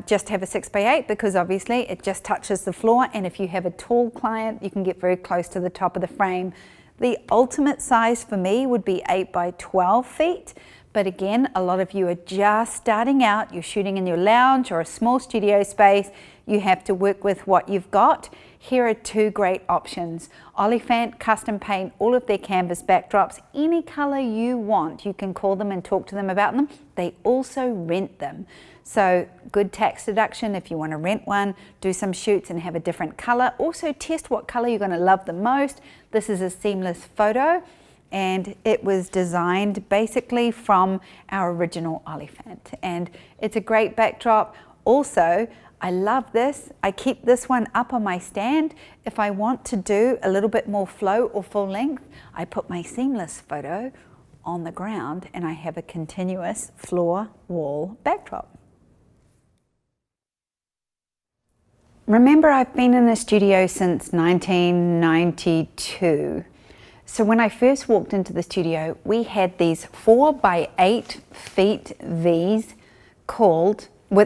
just have a 6 by 8 because obviously it just touches the floor, and if you have a tall client you can get very close to the top of the frame. The ultimate size for me would be 8 by 12 feet. But again, a lot of you are just starting out, you're shooting in your lounge or a small studio space, you have to work with what you've got. Here are two great options. Oliphant Custom Paint all of their canvas backdrops, any color you want. You can call them and talk to them about them. They also rent them. So good tax deduction if you want to rent one, do some shoots and have a different color. Also test what color you're going to love the most. This is a Seamless Photo, and it was designed basically from our original Oliphant, and it's a great backdrop. Also, I love this. I keep this one up on my stand. If I want to do a little bit more flow or full length, I put my Seamless Photo on the ground and I have a continuous floor wall backdrop. Remember, I've been in the studio since 1992. So when I first walked into the studio, we had these 4 by 8 feet V's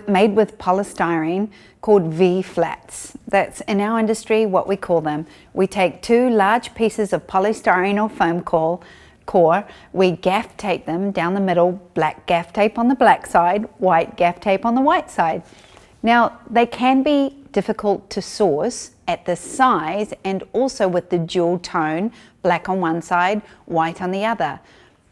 made with polystyrene called V flats. That's in our industry what we call them. We take 2 large pieces of polystyrene or foam core, we gaff tape them down the middle, black gaff tape on the black side, white gaff tape on the white side. Now, they can be difficult to source at this size and also with the dual tone, black on one side, white on the other.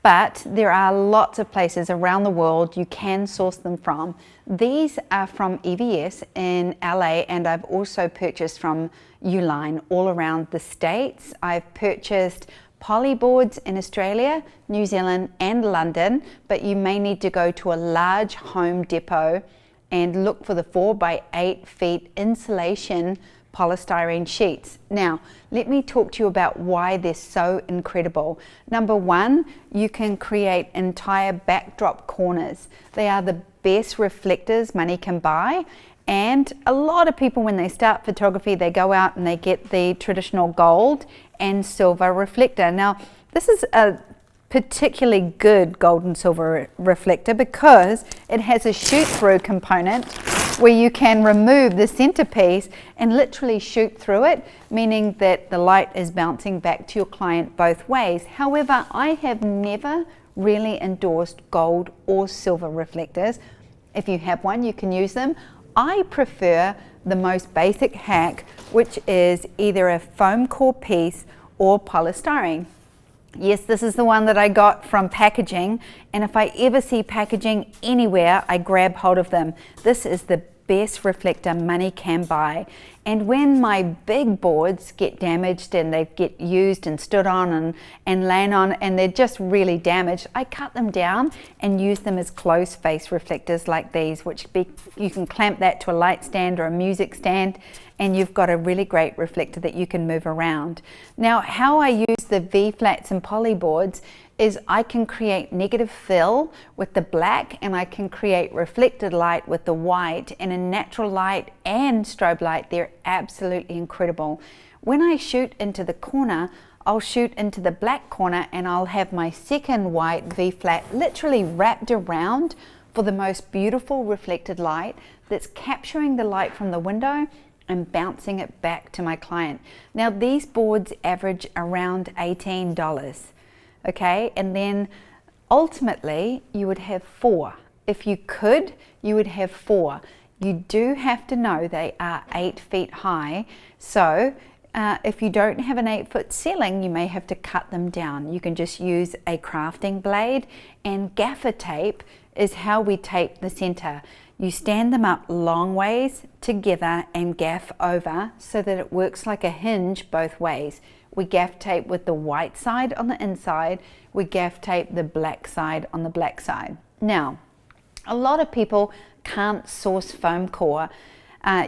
But there are lots of places around the world you can source them from. These are from EVS in LA, and I've also purchased from Uline all around the States. I've purchased polyboards in Australia, New Zealand and London, but you may need to go to a large Home Depot and look for the 4 by 8 feet insulation polystyrene sheets. Now, let me talk to you about why they're so incredible. Number one, you can create entire backdrop corners. They are the best reflectors money can buy, and a lot of people when they start photography, they go out and they get the traditional gold and silver reflector. Now, this is a particularly good gold and silver reflector because it has a shoot-through component where you can remove the centerpiece and literally shoot through it, meaning that the light is bouncing back to your client both ways. However, I have never really endorsed gold or silver reflectors. If you have one, you can use them. I prefer the most basic hack, which is either a foam core piece or polystyrene. Yes, this is the one that I got from packaging, and if I ever see packaging anywhere, I grab hold of them. This is the best reflector money can buy. And when my big boards get damaged and they get used and stood on and lain on and they're just really damaged, I cut them down and use them as closed face reflectors like these, you can clamp that to a light stand or a music stand, and you've got a really great reflector that you can move around. Now, how I use the V-flats and poly boards is I can create negative fill with the black, and I can create reflected light with the white, and in natural light and strobe light, they're absolutely incredible. When I shoot into the corner, I'll shoot into the black corner and I'll have my second white V-flat literally wrapped around for the most beautiful reflected light that's capturing the light from the window and bouncing it back to my client. Now these boards average around $18, okay? And then ultimately you would have 4. If you could, you would have 4. You do have to know they are 8 feet high, so if you don't have an 8-foot ceiling, you may have to cut them down. You can just use a crafting blade, and gaffer tape is how we tape the center. You stand them up long ways together and gaff over so that it works like a hinge both ways. We gaff tape with the white side on the inside, we gaff tape the black side on the black side. Now, a lot of people can't source foam core.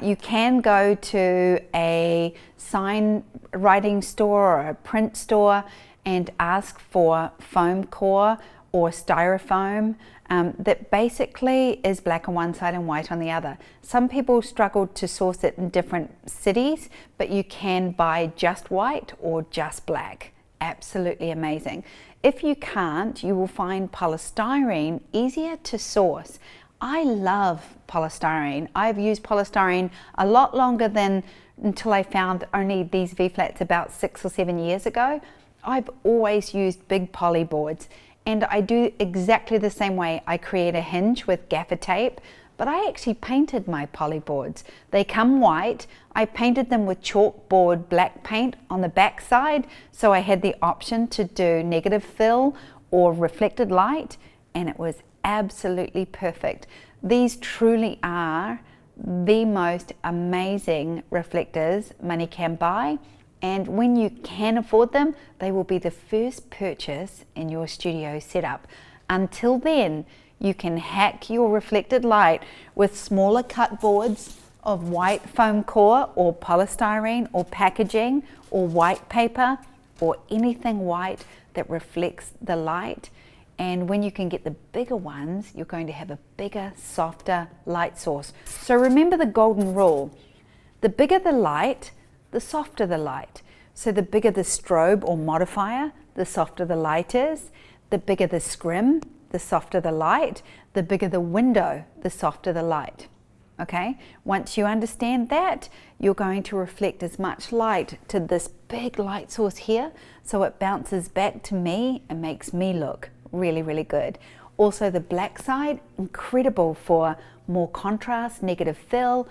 You can go to a sign writing store or a print store and ask for foam core or styrofoam that basically is black on one side and white on the other. Some people struggle to source it in different cities, but you can buy just white or just black. Absolutely amazing. If you can't, you will find polystyrene easier to source. I love polystyrene. I've used polystyrene a lot longer than until I found only these V-flats about 6 or 7 years ago. I've always used big poly boards, and I do exactly the same way. I create a hinge with gaffer tape, but I actually painted my poly boards. They come white. I painted them with chalkboard black paint on the back side, so I had the option to do negative fill or reflected light, and it was absolutely perfect. These truly are the most amazing reflectors money can buy, and when you can afford them, they will be the first purchase in your studio setup. Until then, you can hack your reflected light with smaller cut boards of white foam core or polystyrene or packaging or white paper or anything white that reflects the light. And when you can get the bigger ones, you're going to have a bigger, softer light source. So remember the golden rule. The bigger the light, the softer the light. So the bigger the strobe or modifier, the softer the light is. The bigger the scrim, the softer the light. The bigger the window, the softer the light. Okay? Once you understand that, you're going to reflect as much light to this big light source here, so it bounces back to me and makes me look really, really good. Also the black side, incredible for more contrast, negative fill,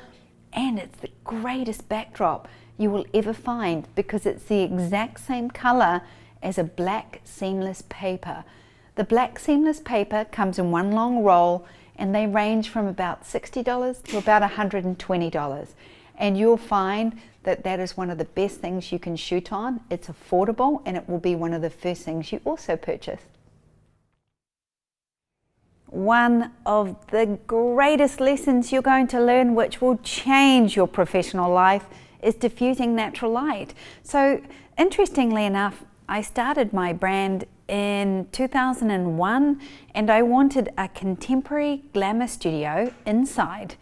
and it's the greatest backdrop you will ever find because it's the exact same color as a black seamless paper. The black seamless paper comes in one long roll, and they range from about $60 to about $120. And you'll find that that is one of the best things you can shoot on. It's affordable, and it will be one of the first things you also purchase. One of the greatest lessons you're going to learn, which will change your professional life, is diffusing natural light. So interestingly enough, I started my brand in 2001, and I wanted a contemporary glamour studio inside.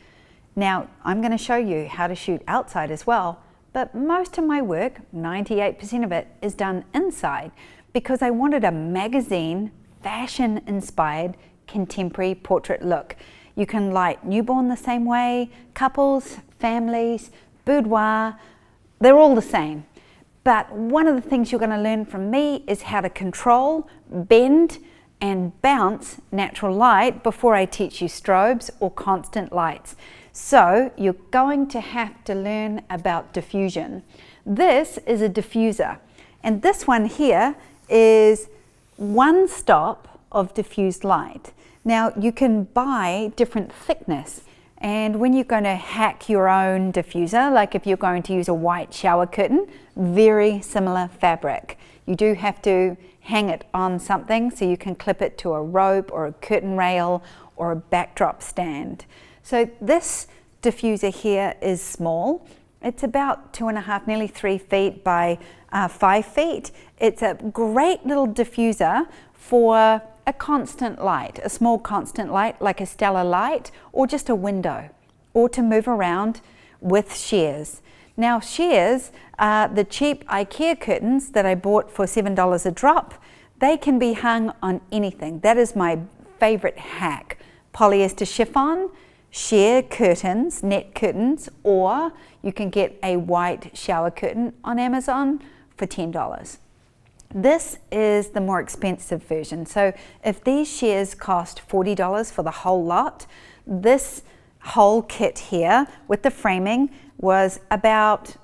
Now I'm going to show you how to shoot outside as well, but most of my work, 98% of it, is done inside because I wanted a magazine, fashion inspired contemporary portrait look. You can light newborn the same way, couples, families, boudoir, they're all the same. But one of the things you're going to learn from me is how to control, bend and bounce natural light before I teach you strobes or constant lights. So you're going to have to learn about diffusion. This is a diffuser, and this one here is one stop of diffused light. Now you can buy different thickness, and when you're going to hack your own diffuser, like if you're going to use a white shower curtain, very similar fabric. You do have to hang it on something so you can clip it to a rope or a curtain rail or a backdrop stand. So this diffuser here is small. It's about 2.5, nearly 3 feet by 5 feet. It's a great little diffuser for a constant light, a small constant light like a stellar light, or just a window, or to move around with shears. Now shears are the cheap IKEA curtains that I bought for $7 a drop. They can be hung on anything. That is my favorite hack. polyester chiffon, sheer curtains, net curtains, or you can get a white shower curtain on Amazon for $10. This is the more expensive version. So if these shears cost $40 for the whole lot, this whole kit here with the framing was about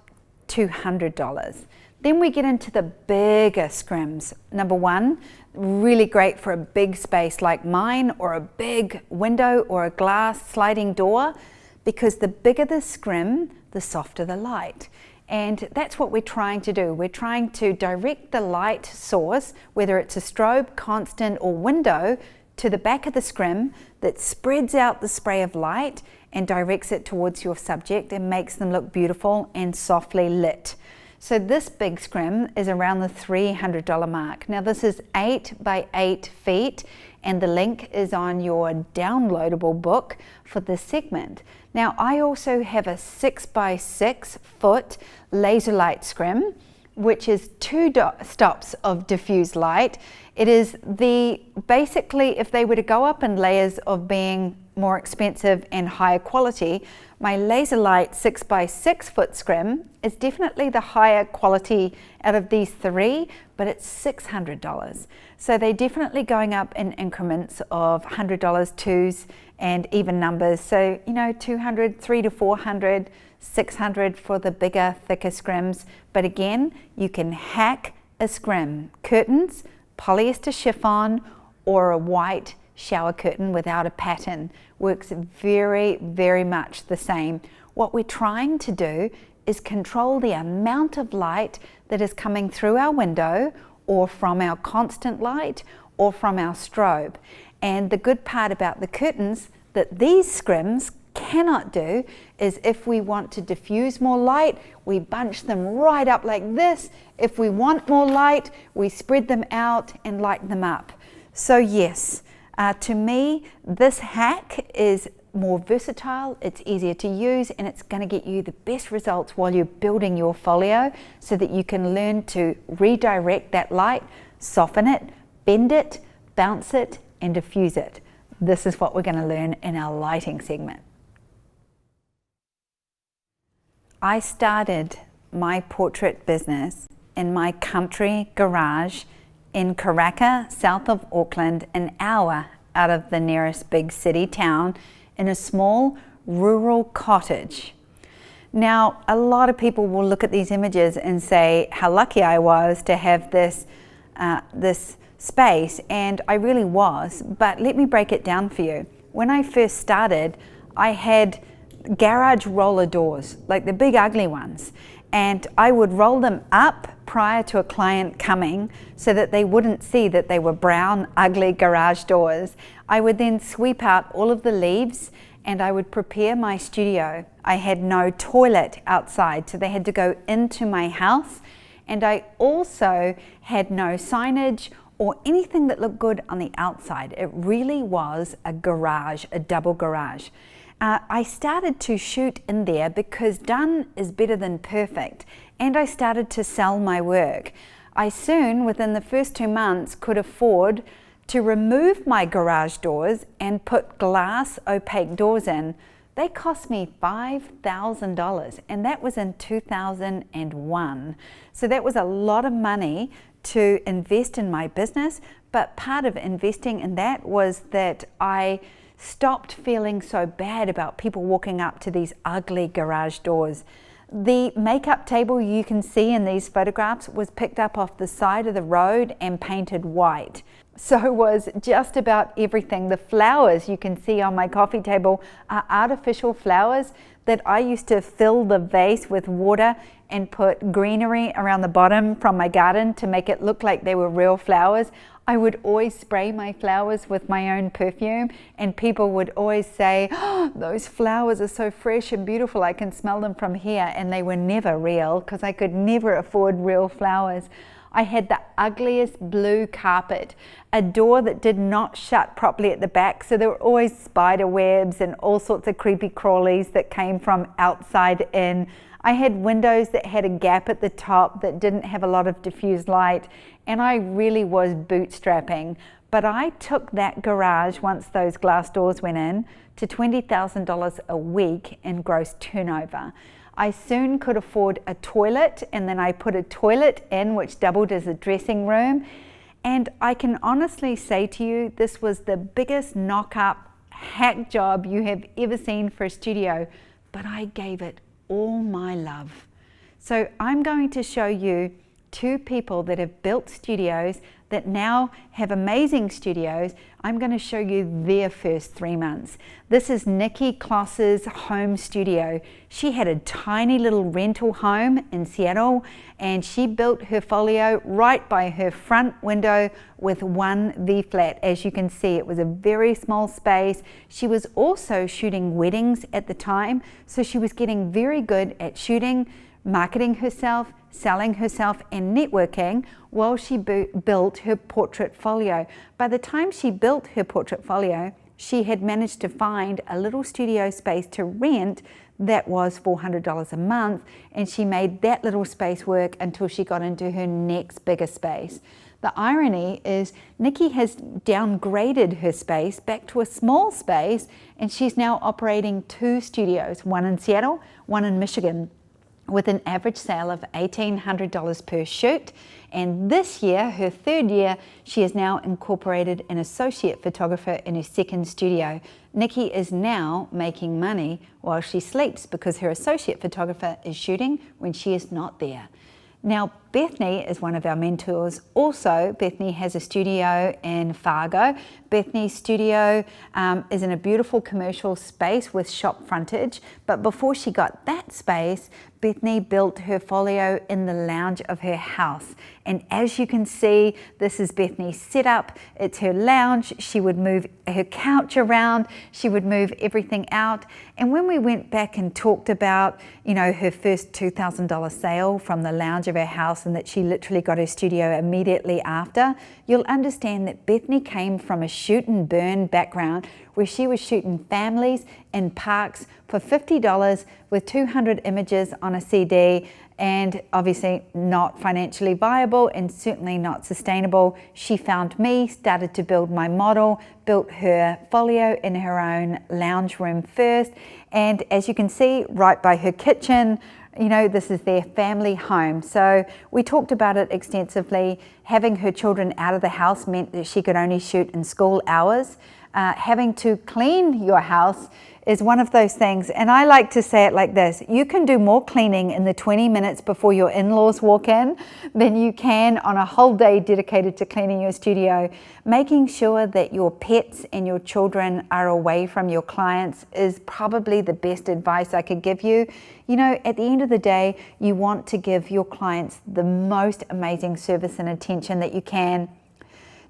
$200. Then we get into the bigger scrims. Number one, really great for a big space like mine, or a big window or a glass sliding door, because the bigger the scrim, the softer the light. And that's what we're trying to do. We're trying to direct the light source, whether it's a strobe, constant, or window, to the back of the scrim that spreads out the spray of light and directs it towards your subject and makes them look beautiful and softly lit. So this big scrim is around the $300 mark. Now this is 8 by 8 feet, and the link is on your downloadable book for this segment. Now I also have a 6 by 6 foot laser light scrim, which is 2 stops of diffused light. It is basically, if they were to go up in layers of being more expensive and higher quality, my laser light 6 by 6 foot scrim is definitely the higher quality out of these three, but it's $600. So they're definitely going up in increments of $100, twos, and even numbers. So, you know, 200, 300 to 400, 600 for the bigger, thicker scrims. But again, you can hack a scrim. Curtains, polyester chiffon, or a white shower curtain without a pattern. Works very, very much the same. What we're trying to do is control the amount of light that is coming through our window, or from our constant light, or from our strobe. And the good part about the curtains that these scrims cannot do is, if we want to diffuse more light, we bunch them right up like this. If we want more light, we spread them out and lighten them up. So yes, to me, this hack is more versatile, it's easier to use, and it's going to get you the best results while you're building your folio, so that you can learn to redirect that light, soften it, bend it, bounce it, and diffuse it. This is what we're going to learn in our lighting segment. I started my portrait business in my country garage in Karaka, south of Auckland, an hour out of the nearest big city town, in a small rural cottage. Now, a lot of people will look at these images and say how lucky I was to have this space, and I really was, but let me break it down for you. When I first started, I had garage roller doors, like the big ugly ones, and I would roll them up prior to a client coming so that they wouldn't see that they were brown, ugly garage doors. I would then sweep out all of the leaves and I would prepare my studio. I had no toilet outside, so they had to go into my house, and I also had no signage or anything that looked good on the outside. It really was a garage, a double garage. I started to shoot in there because done is better than perfect, and I started to sell my work. I soon, within the first 2 months, could afford to remove my garage doors and put glass opaque doors in. They cost me $5,000, and that was in 2001. So that was a lot of money to invest in my business, but part of investing in that was that I stopped feeling so bad about people walking up to these ugly garage doors. The makeup table you can see in these photographs was picked up off the side of the road and painted white. So was just about everything. The flowers you can see on my coffee table are artificial flowers that I used to fill the vase with water and put greenery around the bottom from my garden to make it look like they were real flowers. I would always spray my flowers with my own perfume, and people would always say, "Oh, those flowers are so fresh and beautiful, I can smell them from here." And they were never real because I could never afford real flowers. I had the ugliest blue carpet, a door that did not shut properly at the back, so there were always spider webs and all sorts of creepy crawlies that came from outside in. I had windows that had a gap at the top that didn't have a lot of diffused light, and I really was bootstrapping. But I took that garage, once those glass doors went in, to $20,000 a week in gross turnover. I soon could afford a toilet, and then I put a toilet in which doubled as a dressing room. And I can honestly say to you, this was the biggest knock-up hack job you have ever seen for a studio, but I gave it all my love. So I'm going to show you two people that have built studios that now have amazing studios. I'm going to show you their first 3 months. This is Nikki Kloss's home studio. She had a tiny little rental home in Seattle, and she built her Folio right by her front window with one V-flat. As you can see, it was a very small space. She was also shooting weddings at the time, so she was getting very good at shooting, marketing herself, selling herself, and networking while she built her portrait folio. By the time she built her portrait folio, she had managed to find a little studio space to rent that was $400 a month, and she made that little space work until she got into her next bigger space. The irony is Nikki has downgraded her space back to a small space, and she's now operating 2 studios, one in Seattle, one in Michigan, with an average sale of $1,800 per shoot. And this year, her 3rd year, she has now incorporated an associate photographer in her 2nd studio. Nikki is now making money while she sleeps because her associate photographer is shooting when she is not there. Now, Bethany is one of our mentors. Also, Bethany has a studio in Fargo. Bethany's studio is in a beautiful commercial space with shop frontage. But before she got that space, Bethany built her Folio in the lounge of her house. And as you can see, this is Bethany's setup. It's her lounge. She would move her couch around. She would move everything out. And when we went back and talked about, you know, her first $2,000 sale from the lounge of her house, and that she literally got her studio immediately after, you'll understand that Bethany came from a shoot and burn background where she was shooting families in parks for $50 with 200 images on a CD, and obviously not financially viable and certainly not sustainable. She found me, started to build my model, built her Folio in her own lounge room first, and as you can see right by her kitchen, you know, this is their family home. So we talked about it extensively. Having her children out of the house meant that she could only shoot in school hours. Having to clean your house is one of those things, and I like to say it like this: you can do more cleaning in the 20 minutes before your in-laws walk in than you can on a whole day dedicated to cleaning your studio. Making sure that your pets and your children are away from your clients is probably the best advice I could give you. You know, at the end of the day, you want to give your clients the most amazing service and attention that you can.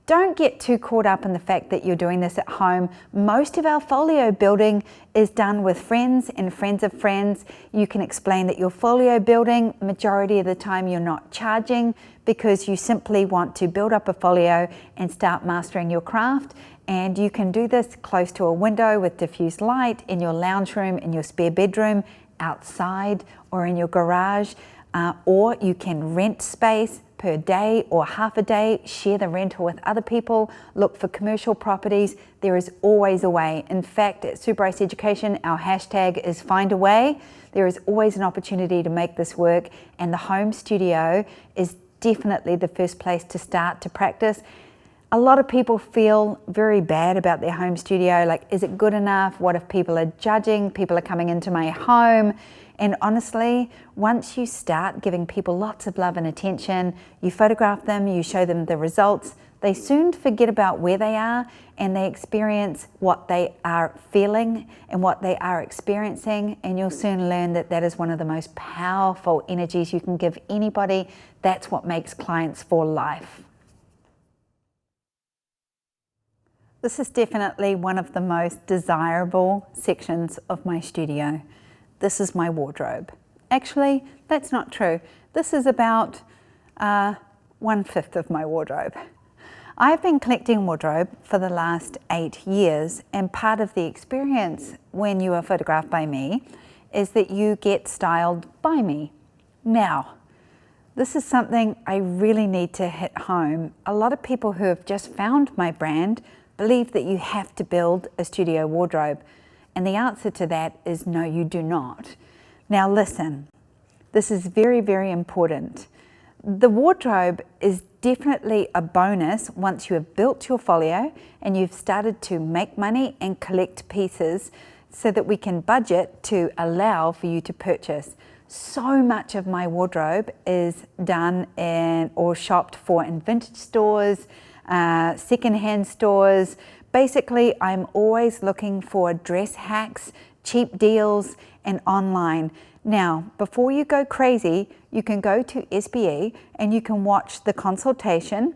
Don't get too caught up in the fact that you're doing this at home. Most of our Folio building is done with friends and friends of friends. You can explain that your Folio building, majority of the time you're not charging because you simply want to build up a Folio and start mastering your craft. And you can do this close to a window with diffused light in your lounge room, in your spare bedroom, outside, or in your garage. Or you can rent space per day or half a day, share the rental with other people, look for commercial properties. There is always a way. In fact, at Sue Bryce Education, our hashtag is find a way. There is always an opportunity to make this work, and the home studio is definitely the first place to start to practice. A lot of people feel very bad about their home studio, like, is it good enough? What if people are judging? People are coming into my home. And honestly, once you start giving people lots of love and attention, you photograph them, you show them the results, they soon forget about where they are and they experience what they are feeling and what they are experiencing, and you'll soon learn that that is one of the most powerful energies you can give anybody. That's what makes clients for life. This is definitely one of the most desirable sections of my studio. This is my wardrobe. Actually, that's not true. This is about 1/5 of my wardrobe. I've been collecting wardrobe for the last 8 years, and part of the experience when you are photographed by me is that you get styled by me. Now, This is something I really need to hit home. A lot of people who have just found my brand believe that you have to build a studio wardrobe. And the answer to that is no, you do not. Now listen, this is very, very important. The wardrobe is definitely a bonus once you have built your folio and you've started to make money and collect pieces so that we can budget to allow for you to purchase. So much of my wardrobe is done in or shopped for in vintage stores, secondhand stores. Basically, I'm always looking for dress hacks, cheap deals, and online. Now, before you go crazy, you can go to SBE and you can watch the consultation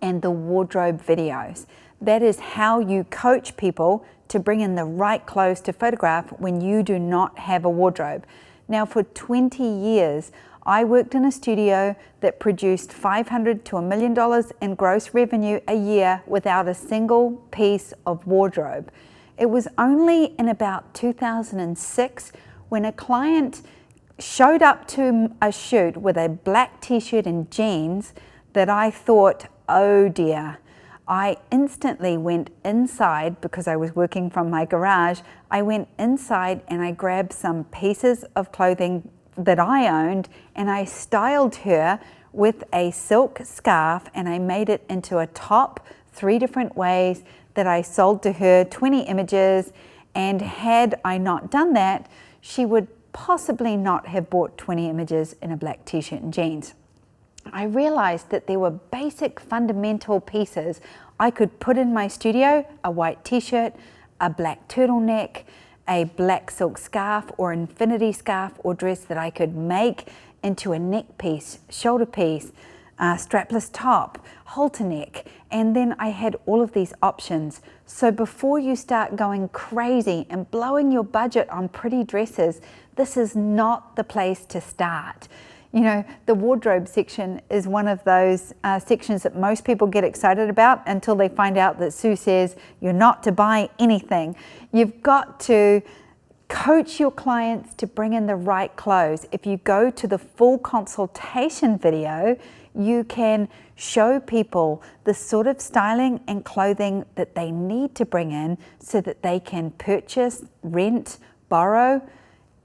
and the wardrobe videos. That is how you coach people to bring in the right clothes to photograph when you do not have a wardrobe. Now, for 20 years, I worked in a studio that produced $500 to $1 million in gross revenue a year without a single piece of wardrobe. It was only in about 2006 when a client showed up to a shoot with a black t-shirt and jeans that I thought, oh dear. I instantly went inside because I was working from my garage. I went inside and I grabbed some pieces of clothing that I owned and I styled her with a silk scarf and I made it into a top 3 different ways that I sold to her 20 images. And had I not done that, she would possibly not have bought 20 images in a black t-shirt and jeans. I realized that there were basic fundamental pieces I could put in my studio: a white t-shirt, a black turtleneck, a black silk scarf or infinity scarf or dress that I could make into a neck piece, shoulder piece, strapless top, halter neck, and then I had all of these options. So before you start going crazy and blowing your budget on pretty dresses, this is not the place to start. You know, the wardrobe section is one of those sections that most people get excited about until they find out that Sue says you're not to buy anything. You've got to coach your clients to bring in the right clothes. If you go to the full consultation video, you can show people the sort of styling and clothing that they need to bring in so that they can purchase, rent, borrow,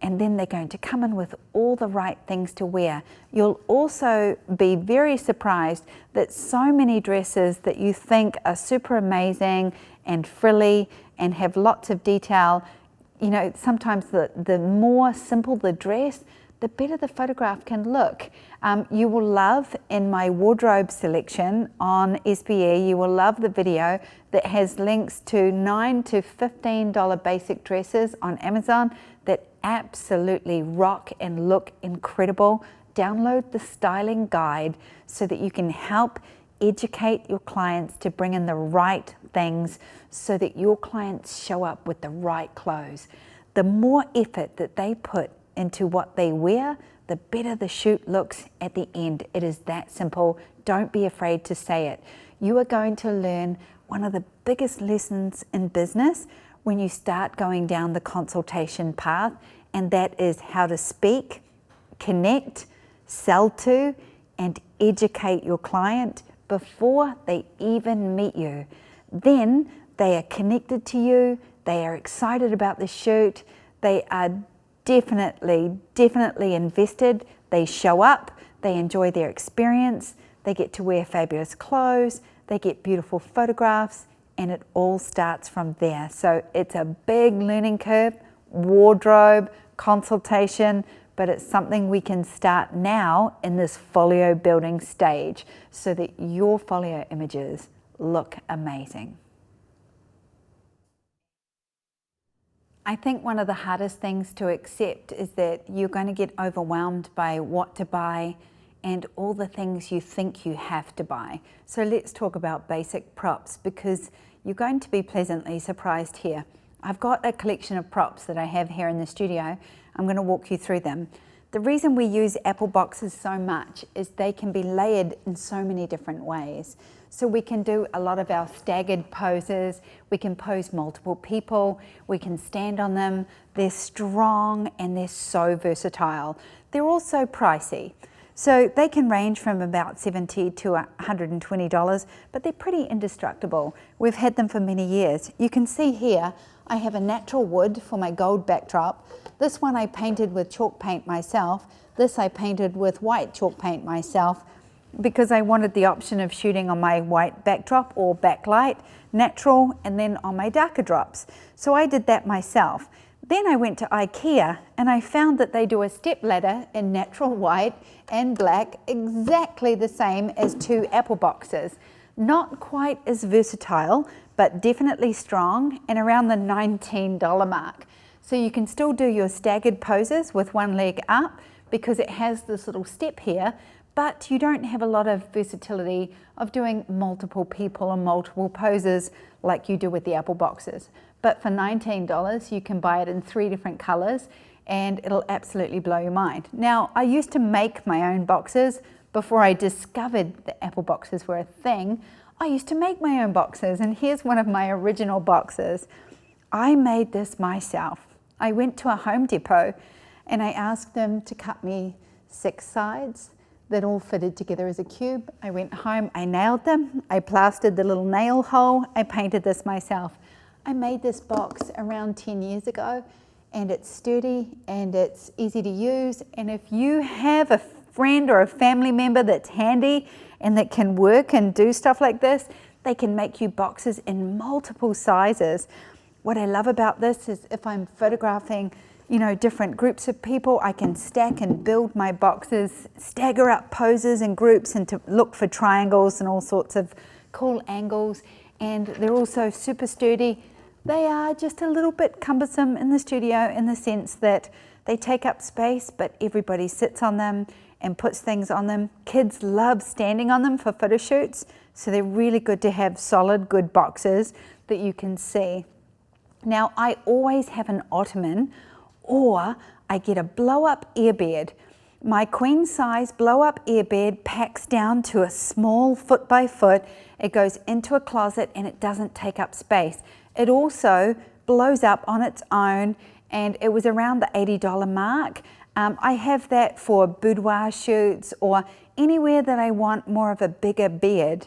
and then they're going to come in with all the right things to wear. You'll also be very surprised that so many dresses that you think are super amazing and frilly and have lots of detail, you know, sometimes the more simple the dress, the better the photograph can look. You will love, in my wardrobe selection on SBE, you will love the video that has links to $9 to $15 basic dresses on Amazon that absolutely rock and look incredible. Download the styling guide so that you can help educate your clients to bring in the right things so that your clients show up with the right clothes. The more effort that they put into what they wear, the better the shoot looks at the end. It is that simple. Don't be afraid to say it. You are going to learn one of the biggest lessons in business when you start going down the consultation path, and that is how to speak, connect, sell to, and educate your client before they even meet you. Then they are connected to you, they are excited about the shoot, they are definitely invested, they show up, they enjoy their experience, they get to wear fabulous clothes, they get beautiful photographs, and it all starts from there. So it's a big learning curve, wardrobe, consultation, but it's something we can start now in this folio building stage so that your folio images look amazing. I think one of the hardest things to accept is that you're going to get overwhelmed by what to buy and all the things you think you have to buy. So let's talk about basic props, because you're going to be pleasantly surprised here. I've got a collection of props that I have here in the studio. I'm going to walk you through them. The reason we use apple boxes so much is they can be layered in so many different ways. So we can do a lot of our staggered poses, we can pose multiple people, we can stand on them. They're strong and they're so versatile. They're also pricey. So they can range from about $70 to $120, but they're pretty indestructible. We've had them for many years. You can see here, I have a natural wood for my gold backdrop. This one I painted with chalk paint myself. This I painted with white chalk paint myself because I wanted the option of shooting on my white backdrop or backlight, natural, and then on my darker drops. So I did that myself. Then I went to IKEA and I found that they do a step ladder in natural white and black, exactly the same as 2 apple boxes. Not quite as versatile, but definitely strong and around the $19 mark. So you can still do your staggered poses with one leg up because it has this little step here, but you don't have a lot of versatility of doing multiple people and multiple poses like you do with the apple boxes. But for $19, you can buy it in 3 different colors and it'll absolutely blow your mind. Now, I used to make my own boxes before I discovered that apple boxes were a thing. I used to make my own boxes, and here's one of my original boxes. I made this myself. I went to a Home Depot and I asked them to cut me 6 sides that all fitted together as a cube. I went home, I nailed them, I plastered the little nail hole, I painted this myself. I made this box around 10 years ago, and it's sturdy and it's easy to use. And if you have a friend or a family member that's handy and that can work and do stuff like this, they can make you boxes in multiple sizes. What I love about this is if I'm photographing, you know, different groups of people, I can stack and build my boxes, stagger up poses and groups, and to look for triangles and all sorts of cool angles. And they're also super sturdy. They are just a little bit cumbersome in the studio in the sense that they take up space, but everybody sits on them and puts things on them. Kids love standing on them for photo shoots, so they're really good to have solid, good boxes that you can see. Now, I always have an ottoman, or I get a blow-up airbed. My queen size blow-up airbed packs down to a small 4 by 4. It goes into a closet and it doesn't take up space. It also blows up on its own, and it was around the $80 mark. I have that for boudoir shoots or anywhere that I want more of a bigger bed.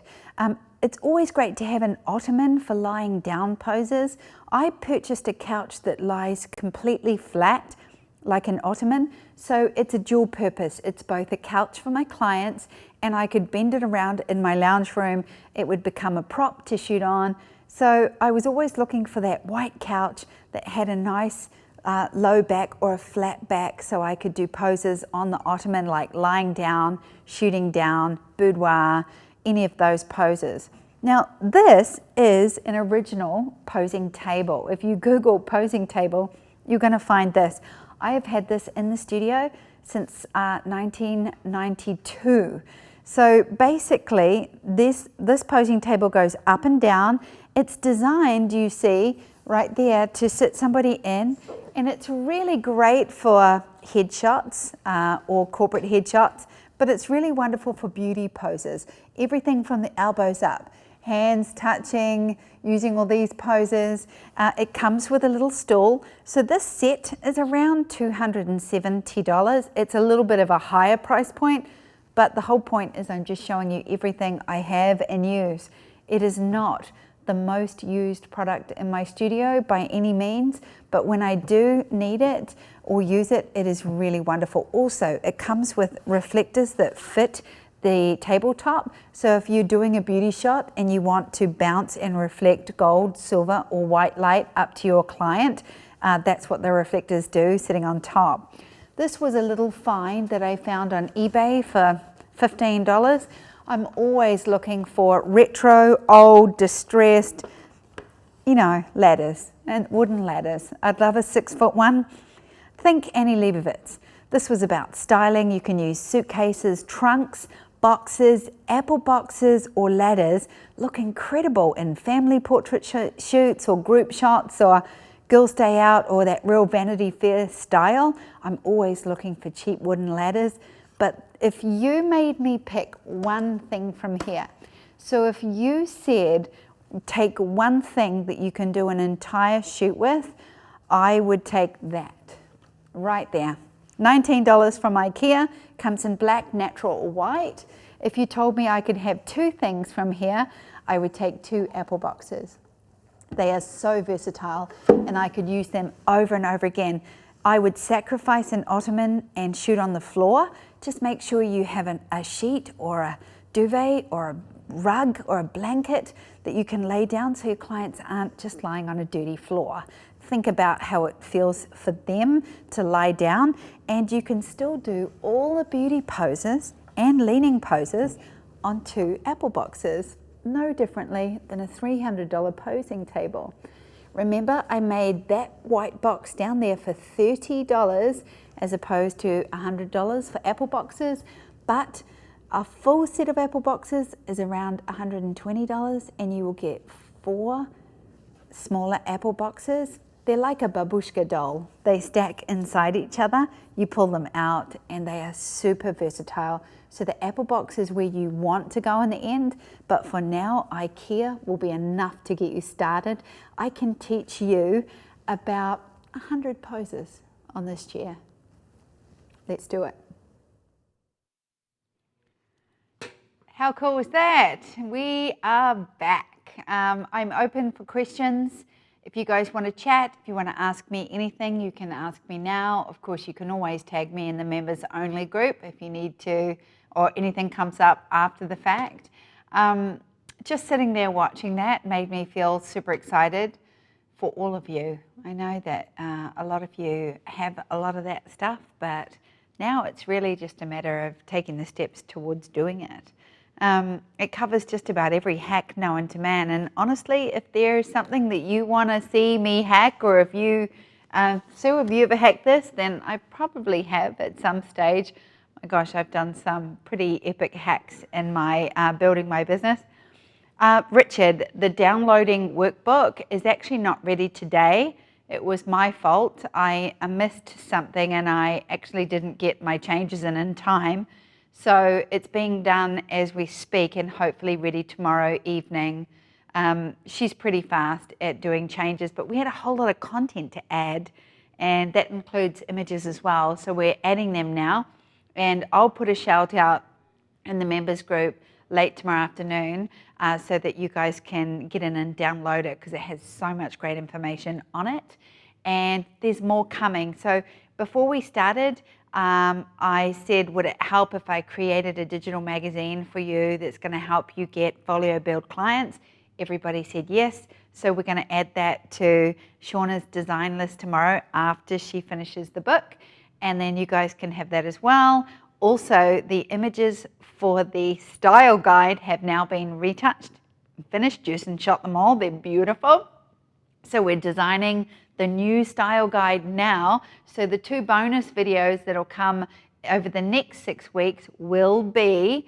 It's always great to have an ottoman for lying down poses. I purchased a couch that lies completely flat like an ottoman, so it's a dual purpose. It's both a couch for my clients, and I could bend it around in my lounge room. It would become a prop to shoot on. So I was always looking for that white couch that had a nice low back or a flat back, so I could do poses on the ottoman like lying down, shooting down, boudoir, any of those poses. Now, this is an original posing table. If you Google posing table, you're going to find this. I have had this in the studio since 1992. So basically, this posing table goes up and down. It's designed, you see, right there to sit somebody in, and it's really great for headshots or corporate headshots, but it's really wonderful for beauty poses. Everything from the elbows up, hands touching, using all these poses. It comes with a little stool. So this set is around $270. It's a little bit of a higher price point, but the whole point is I'm just showing you everything I have and use. It is not the most used product in my studio by any means, but when I do need it or use it, it is really wonderful. Also, it comes with reflectors that fit the tabletop. So if you're doing a beauty shot and you want to bounce and reflect gold, silver, or white light up to your client, that's what the reflectors do, sitting on top. This was a little find that I found on eBay for $15. I'm always looking for retro, old, distressed, you know, ladders and wooden ladders. I'd love a 6-foot one. Think Annie Leibovitz. This was about styling. You can use suitcases, trunks, boxes, apple boxes, or ladders. Look incredible in family portrait shoots or group shots or Girls' Day Out or that real Vanity Fair style. I'm always looking for cheap wooden ladders. But if you made me pick one thing from here, so if you said take one thing that you can do an entire shoot with, I would take that right there. $19 from IKEA, comes in black, natural, or white. If you told me I could have 2 things from here, I would take 2 apple boxes. They are so versatile and I could use them over and over again. I would sacrifice an ottoman and shoot on the floor. Just make sure you have a sheet or a duvet or a rug or a blanket that you can lay down so your clients aren't just lying on a dirty floor. Think about how it feels for them to lie down, and you can still do all the beauty poses and leaning poses on 2 apple boxes, no differently than a $300 posing table. Remember, I made that white box down there for $30 as opposed to $100 for apple boxes, but a full set of apple boxes is around $120, and you will get 4 smaller apple boxes. They're like a babushka doll. They stack inside each other, you pull them out, and they are super versatile. So the apple box is where you want to go in the end, but for now, IKEA will be enough to get you started. I can teach you about 100 poses on this chair. Let's do it. How cool is that? We are back. I'm open for questions. If you guys want to chat, if you want to ask me anything, you can ask me now. Of course, you can always tag me in the members only group if you need to, or anything comes up after the fact. Just sitting there watching that made me feel super excited for all of you. I know that a lot of you have a lot of that stuff, but now it's really just a matter of taking the steps towards doing it. It covers just about every hack known to man, and honestly, if there's something that you want to see me hack, or if you, Sue, have you ever hacked this? Then I probably have at some stage. My gosh, I've done some pretty epic hacks in my building my business. Richard, the downloading workbook is actually not ready today. It was my fault. I missed something and I actually didn't get my changes in time. So it's being done as we speak and hopefully ready tomorrow evening. She's pretty fast at doing changes, but we had a whole lot of content to add, and that includes images as well. So we're adding them now, and I'll put a shout out in the members group late tomorrow afternoon so that you guys can get in and download it, because it has so much great information on it, and there's more coming. So before we started, I said, would it help if I created a digital magazine for you that's going to help you get Folio build clients? Everybody said yes. So we're going to add that to Shauna's design list tomorrow after she finishes the book. And then you guys can have that as well. Also, the images for the style guide have now been retouched, finished, juiced and shot them all. They're beautiful. So we're designing the new style guide now. So the 2 bonus videos that'll come over the next 6 weeks will be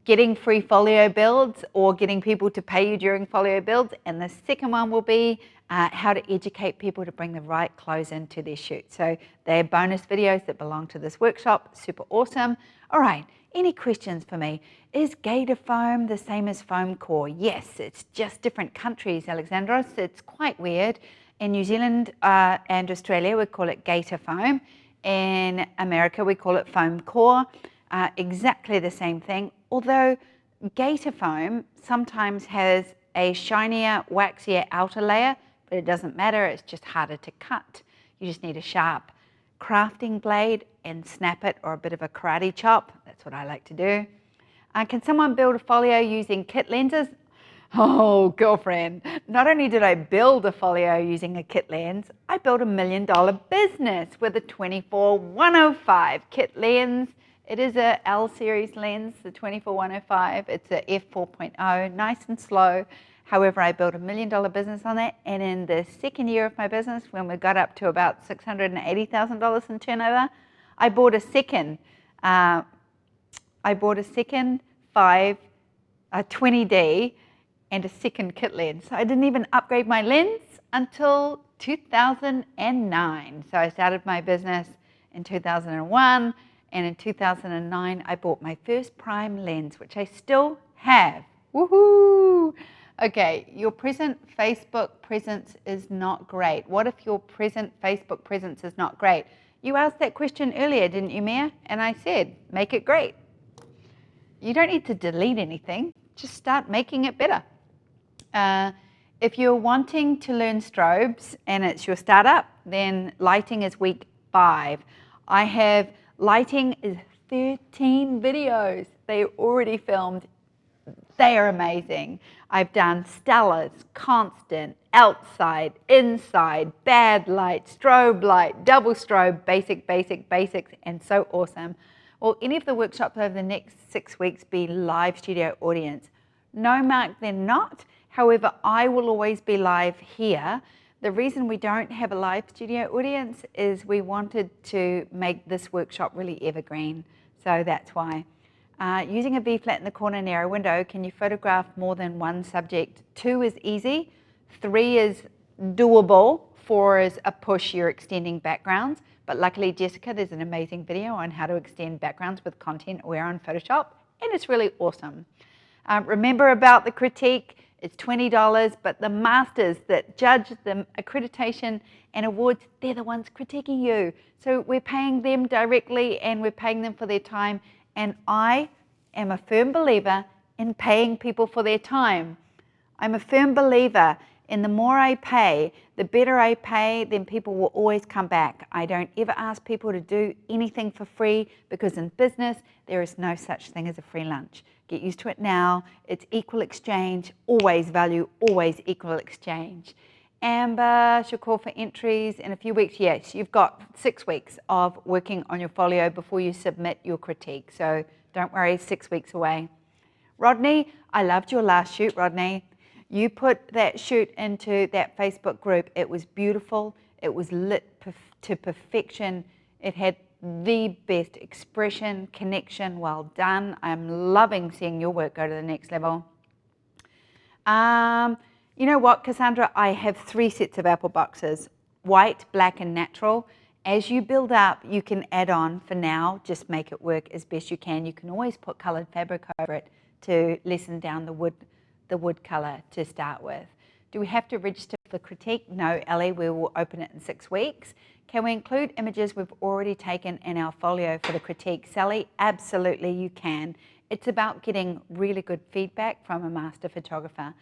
getting free Folio builds or getting people to pay you during Folio builds. And the second one will be how to educate people to bring the right clothes into their shoot. So they're bonus videos that belong to this workshop. Super awesome. All right. Any questions for me? Is Gator foam the same as foam core? Yes, it's just different countries, Alexandros. It's quite weird. In New Zealand and Australia, we call it Gator foam. In America, we call it foam core. Exactly the same thing. Although Gator foam sometimes has a shinier, waxier outer layer, but it doesn't matter. It's just harder to cut. You just need a sharp crafting blade and snap it, or a bit of a karate chop. That's what I like to do. Can someone build a folio using kit lenses? Oh, girlfriend, not only did I build a folio using a kit lens, I built $1 million business with a 24-105 kit lens. It is a L series lens, the 24-105. It's a f4.0, nice and slow. However, I built $1 million business on that, and in the second year of my business, when we got up to about $680,000 in turnover, I bought a second 20D and a second kit lens. So I didn't even upgrade my lens until 2009. So I started my business in 2001, and in 2009 I bought my first prime lens, which I still have. Woohoo! Okay, your present Facebook presence is not great. What if your present Facebook presence is not great? You asked that question earlier, didn't you, Mia? And I said, make it great. You don't need to delete anything, just start making it better. If you're wanting to learn strobes and it's your startup, then lighting is week 5. I have lighting is 13 videos. They're already filmed. They are amazing. I've done Stellars, Constant, Outside, Inside, Bad Light, Strobe Light, Double Strobe, Basics, and so awesome. Will any of the workshops over the next 6 weeks be live studio audience? No, Mark, they're not. However, I will always be live here. The reason we don't have a live studio audience is we wanted to make this workshop really evergreen. So that's why. Using a V-flat in the corner narrow window, can you photograph more than one subject? 2 is easy, 3 is doable, 4 is a push, you're extending backgrounds. But luckily, Jessica, there's an amazing video on how to extend backgrounds with content aware on Photoshop, and it's really awesome. Remember about the critique, it's $20, but the masters that judge the accreditation and awards, they're the ones critiquing you. So we're paying them directly and we're paying them for their time. And I am a firm believer in paying people for their time. I'm a firm believer in the more I pay, the better I pay, then people will always come back. I don't ever ask people to do anything for free because in business, there is no such thing as a free lunch. Get used to it now. It's equal exchange, always value, always equal exchange. Amber should call for entries in a few weeks. Yes, you've got 6 weeks of working on your folio before you submit your critique. So don't worry, 6 weeks away. Rodney, I loved your last shoot, Rodney. You put that shoot into that Facebook group. It was beautiful. It was lit to perfection. It had the best expression, connection. Well done. I'm loving seeing your work go to the next level. You know what, Cassandra? I have 3 sets of apple boxes, white, black, and natural. As you build up, you can add on. For now, just make it work as best you can. You can always put colored fabric over it to lessen down the wood color to start with. Do we have to register for critique? No, Ellie, we will open it in 6 weeks. Can we include images we've already taken in our folio for the critique? Sally, absolutely you can. It's about getting really good feedback from a master photographer.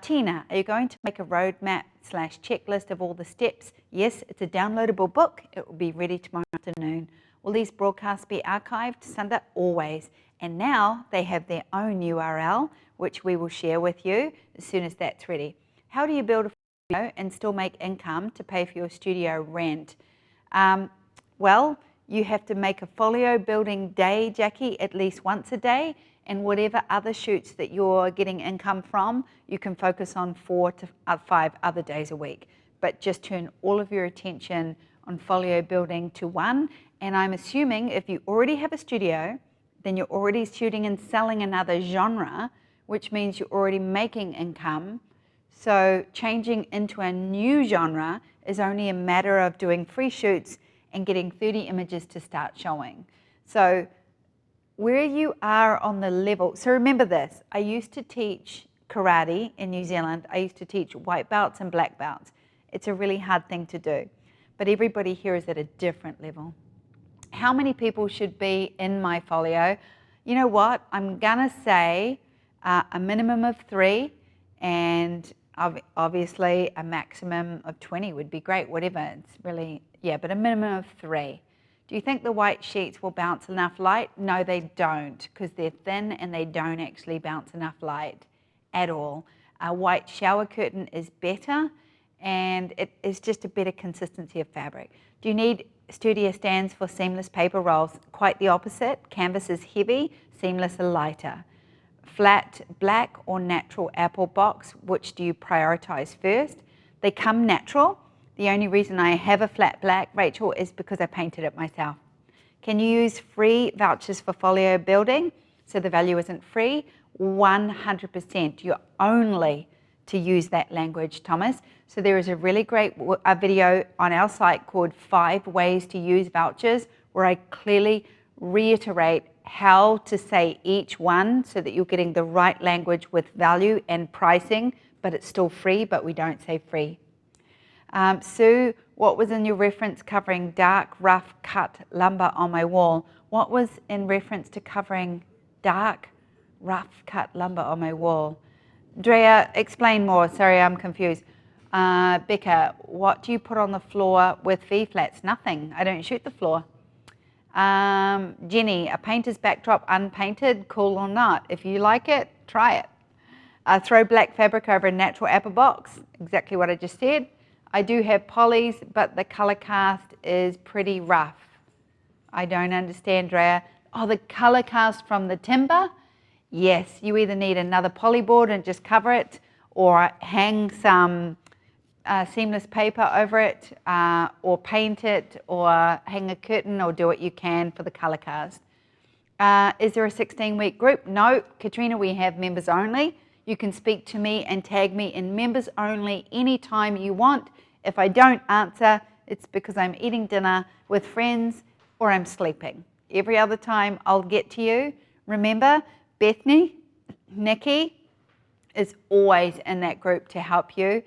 Tina, are you going to make a roadmap / checklist of all the steps? Yes, it's a downloadable book. It will be ready tomorrow afternoon. Will these broadcasts be archived? Sunday? Always. And now they have their own URL, which we will share with you as soon as that's ready. How do you build a folio and still make income to pay for your studio rent? Well, you have to make a folio building day, Jackie, at least once a day, and whatever other shoots that you're getting income from, you can focus on 4 to 5 other days a week. But just turn all of your attention on folio building to 1. And I'm assuming if you already have a studio, then you're already shooting and selling another genre, which means you're already making income. So changing into a new genre is only a matter of doing free shoots and getting 30 images to start showing. So where you are on the level, so remember this, I used to teach karate in New Zealand. I used to teach white belts and black belts. It's a really hard thing to do, but everybody here is at a different level. How many people should be in my folio? You know what, I'm gonna say a minimum of 3 and obviously a maximum of 20 would be great, whatever, it's really, yeah, but a minimum of 3. Do you think the white sheets will bounce enough light? No, they don't, because they're thin and they don't actually bounce enough light at all. A white shower curtain is better and it is just a better consistency of fabric. Do you need studio stands for seamless paper rolls? Quite the opposite. Canvas is heavy, seamless are lighter. Flat black or natural apple box, which do you prioritize first? They come natural. The only reason I have a flat black, Rachel, is because I painted it myself. Can you use free vouchers for folio building so the value isn't free? 100%. You're only to use that language, Thomas. So there is a really great video on our site called 5 Ways to Use Vouchers, where I clearly reiterate how to say each one so that you're getting the right language with value and pricing, but it's still free, but we don't say free. Sue, what was in your reference covering dark, rough cut lumber on my wall? What was in reference to covering dark, rough cut lumber on my wall? Drea, explain more. Sorry, I'm confused. Becca, what do you put on the floor with V-flats? Nothing. I don't shoot the floor. Jenny, a painter's backdrop unpainted, cool or not? If you like it, try it. Throw black fabric over a natural apple box. Exactly what I just said. I do have polys, but the color cast is pretty rough. I don't understand, Drea. Oh, the color cast from the timber? Yes, you either need another polyboard and just cover it, or hang some seamless paper over it, or paint it, or hang a curtain, or do what you can for the color cast. Is there a 16-week group? No, Katrina, we have members only. You can speak to me and tag me in members only anytime you want. If I don't answer, it's because I'm eating dinner with friends or I'm sleeping. Every other time I'll get to you. Remember, Bethany, Nikki is always in that group to help you.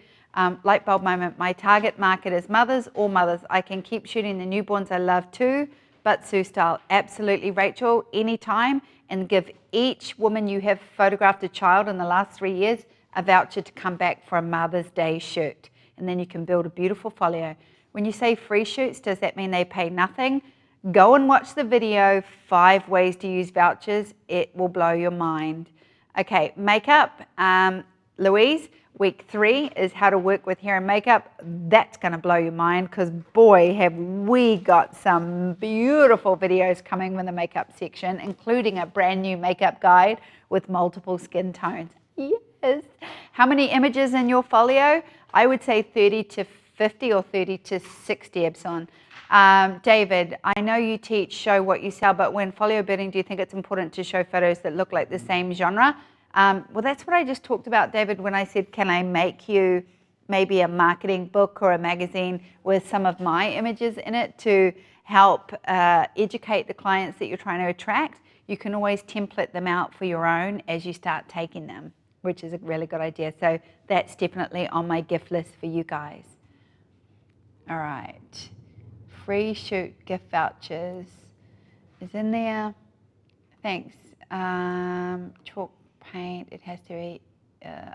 Light bulb moment, my target market is mothers or mothers. I can keep shooting the newborns I love too, but Sue style. Absolutely, Rachel, anytime, and give each woman you have photographed a child in the last 3 years a voucher to come back for a Mother's Day shoot. And then you can build a beautiful folio. When you say free shoots, does that mean they pay nothing? Go and watch the video, 5 ways to use vouchers. It will blow your mind. Okay, makeup. Louise, week 3 is how to work with hair and makeup. That's going to blow your mind because boy, have we got some beautiful videos coming in the makeup section, including a brand new makeup guide with multiple skin tones. Yes. How many images in your folio? I would say 30 to 50 or 30 to 60, Epsilon. David, I know you teach show what you sell, but when folio bidding, do you think it's important to show photos that look like the same genre? Well, that's what I just talked about, David, when I said, can I make you maybe a marketing book or a magazine with some of my images in it to help educate the clients that you're trying to attract? You can always template them out for your own as you start taking them, which is a really good idea. So that's definitely on my gift list for you guys. All right. Free shoot gift vouchers is in there. Thanks. Chalk paint, it has to be,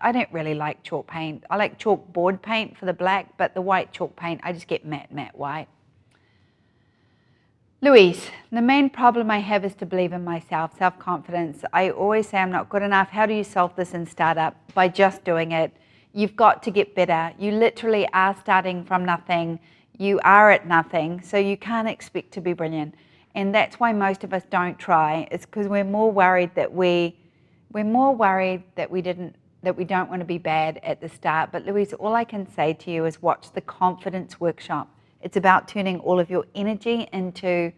I don't really like chalk paint. I like chalkboard paint for the black, but the white chalk paint, I just get matte white. Louise, the main problem I have is to believe in myself, self-confidence. I always say I'm not good enough. How do you solve this in startup? By just doing it. You've got to get better. You literally are starting from nothing. You are at nothing, so you can't expect to be brilliant. And that's why most of us don't try. It's because we're more worried that we don't want to be bad at the start. But Louise, all I can say to you is watch the confidence workshop. It's about turning all of your energy into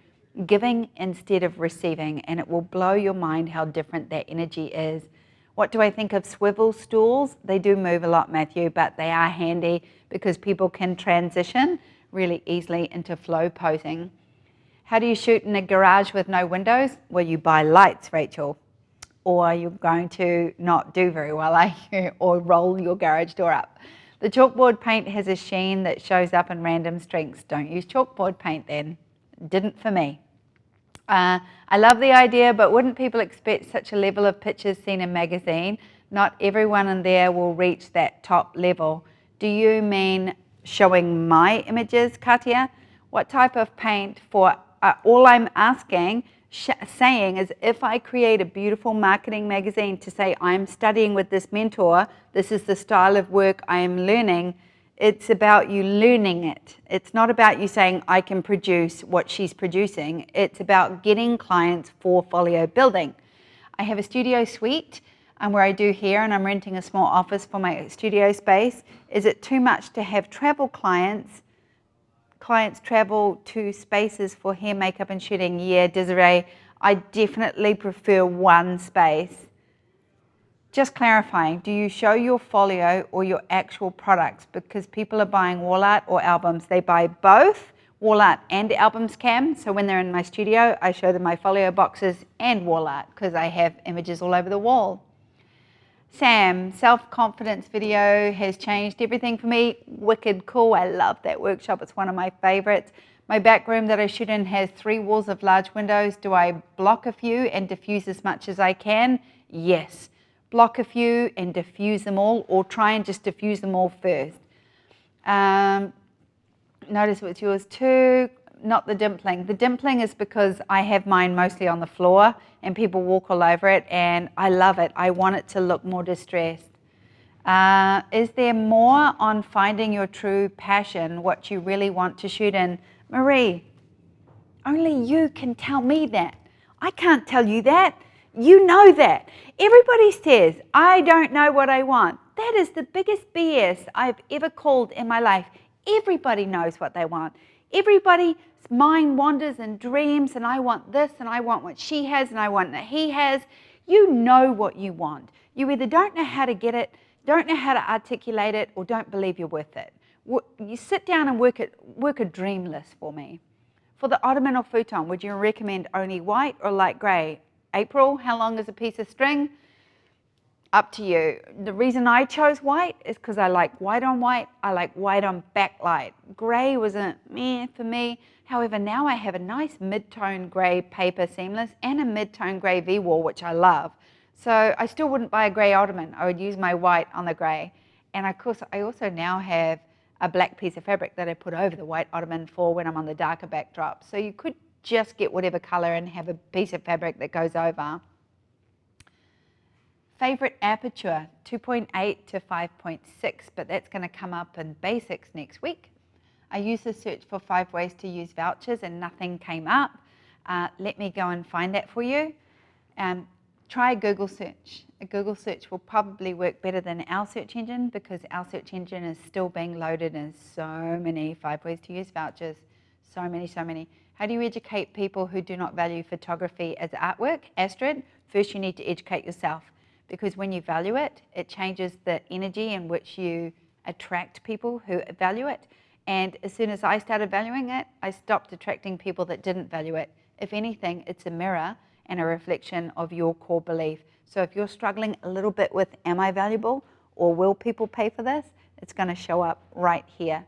giving instead of receiving, and it will blow your mind how different that energy is. What do I think of swivel stools? They do move a lot, Matthew, but they are handy because people can transition really easily into flow posing. How do you shoot in a garage with no windows? Well, you buy lights, Rachel, or you're going to not do very well, or roll your garage door up. The chalkboard paint has a sheen that shows up in random streaks. Don't use chalkboard paint then. Didn't for me. I love the idea, but wouldn't people expect such a level of pictures seen in magazine? Not everyone in there will reach that top level. Do you mean showing my images, Katia? What type of paint for, all I'm asking, saying is if I create a beautiful marketing magazine to say I'm studying with this mentor, this is the style of work I am learning, it's about you learning it. It's not about you saying I can produce what she's producing. It's about getting clients for folio building. I have a studio suite where I do hair and I'm renting a small office for my studio space. Is it too much to have travel clients travel to spaces for hair, makeup and shooting? Yeah, Desiree, I definitely prefer one space. Just clarifying, do you show your folio or your actual products? Because people are buying wall art or albums. They buy both. wall art and albums cam. So when they're in my studio, I show them my Folio boxes and wall art because I have images all over the wall. Sam, self-confidence video has changed everything for me. Wicked cool. I love that workshop. It's one of my favorites. My back room that I shoot in has 3 walls of large windows. Do I block a few and diffuse as much as I can? Yes. Block a few and diffuse them all, or try and just diffuse them all first. Notice what's yours too. Not the dimpling. The dimpling is because I have mine mostly on the floor and people walk all over it, and I love it. I want it to look more distressed. Is there more on finding your true passion, what you really want to shoot in? Marie, only you can tell me that. I can't tell you that. You know that. Everybody says, I don't know what I want. That is the biggest BS I've ever called in my life. Everybody knows what they want. Everybody's mind wanders and dreams, and I want this, and I want what she has, and I want what he has. You know what you want. You either don't know how to get it, don't know how to articulate it, or don't believe you're worth it. You sit down and work a dream list for me. For the ottoman or futon, would you recommend only white or light grey? April, how long is a piece of string? Up to you. The reason I chose white is because I like white on white. I like white on backlight. Grey was a meh for me. However, now I have a nice mid-tone grey paper seamless and a mid-tone grey V-wall, which I love. So I still wouldn't buy a grey ottoman. I would use my white on the grey. And of course, I also now have a black piece of fabric that I put over the white ottoman for when I'm on the darker backdrop. So you could just get whatever colour and have a piece of fabric that goes over. Favorite aperture, 2.8 to 5.6, but that's going to come up in basics next week. I used the search for 5 ways to use vouchers and nothing came up. Let me go and find that for you. Try a Google search. A Google search will probably work better than our search engine because our search engine is still being loaded in so many 5 ways to use vouchers. So many. How do you educate people who do not value photography as artwork? Astrid, first you need to educate yourself. Because when you value it, it changes the energy in which you attract people who value it. And as soon as I started valuing it, I stopped attracting people that didn't value it. If anything, it's a mirror and a reflection of your core belief. So if you're struggling a little bit with, am I valuable or will people pay for this? It's going to show up right here.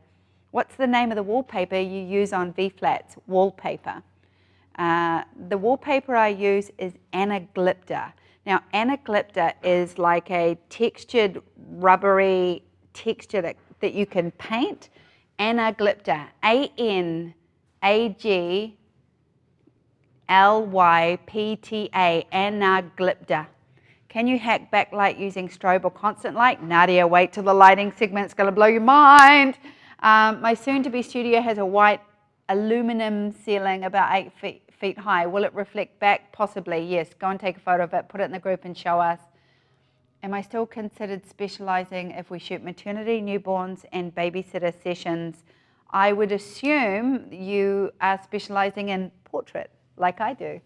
What's the name of the wallpaper you use on V-Flats? Wallpaper. The wallpaper I use is Anaglypta. Now, Anaglypta is like a textured, rubbery texture that you can paint. Anaglypta, A-N-A-G-L-Y-P-T-A, Anaglypta. Can you hack backlight using strobe or constant light? Nadia, wait till the lighting segment's going to blow your mind. My soon-to-be studio has a white aluminum ceiling about 8 feet high. Will it reflect back? Possibly, yes. Go and take a photo of it, put it in the group and show us. Am I still considered specializing if we shoot maternity, newborns and babysitter sessions? I would assume you are specializing in portrait like I do.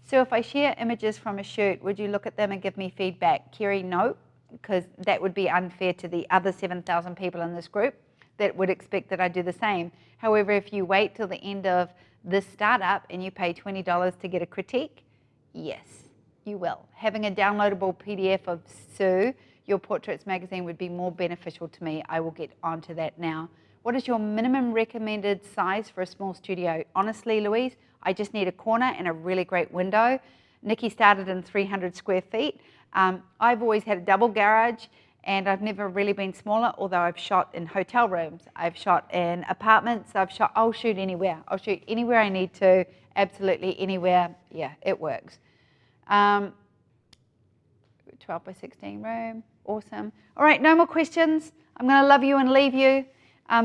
So if I share images from a shoot, would you look at them and give me feedback? Kerry, no, because that would be unfair to the other 7,000 people in this group that would expect that I do the same. However, if you wait till the end of this startup and you pay $20 to get a critique, yes, you will. Having a downloadable PDF of Sue, your portraits magazine, would be more beneficial to me. I will get onto that now. What is your minimum recommended size for a small studio? Honestly, Louise, I just need a corner and a really great window. Nikki started in 300 square feet. I've always had a double garage, and I've never really been smaller, although I've shot in hotel rooms. I've shot in apartments. I'll shoot anywhere. I'll shoot anywhere I need to, absolutely anywhere. Yeah, it works. 12 by 16 room, awesome. All right, no more questions. I'm gonna love you and leave you.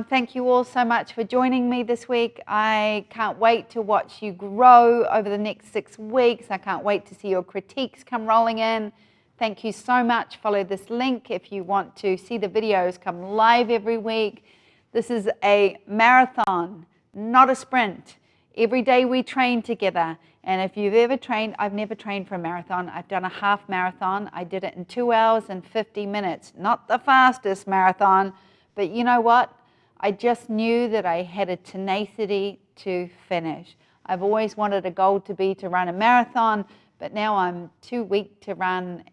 Thank you all so much for joining me this week. I can't wait to watch you grow over the next 6 weeks. I can't wait to see your critiques come rolling in. Thank you so much. Follow this link if you want to see the videos come live every week. This is a marathon, not a sprint. Every day we train together. And if you've ever trained, I've never trained for a marathon. I've done a half marathon. I did it in 2 hours and 50 minutes. Not the fastest marathon, but you know what? I just knew that I had a tenacity to finish. I've always wanted a goal to be to run a marathon, but now I'm too weak to run,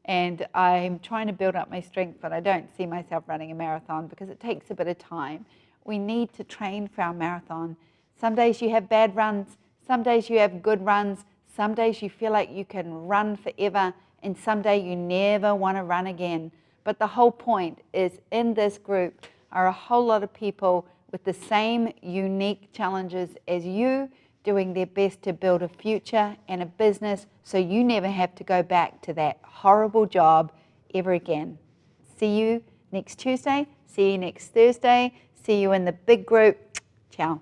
and I'm trying to build up my strength, but I don't see myself running a marathon because it takes a bit of time. We need to train for our marathon. Some days you have bad runs, some days you have good runs, some days you feel like you can run forever, and someday you never want to run again. But the whole point is, in this group are a whole lot of people with the same unique challenges as you, doing their best to build a future and a business so you never have to go back to that horrible job ever again. See you next Tuesday. See you next Thursday. See you in the big group. Ciao.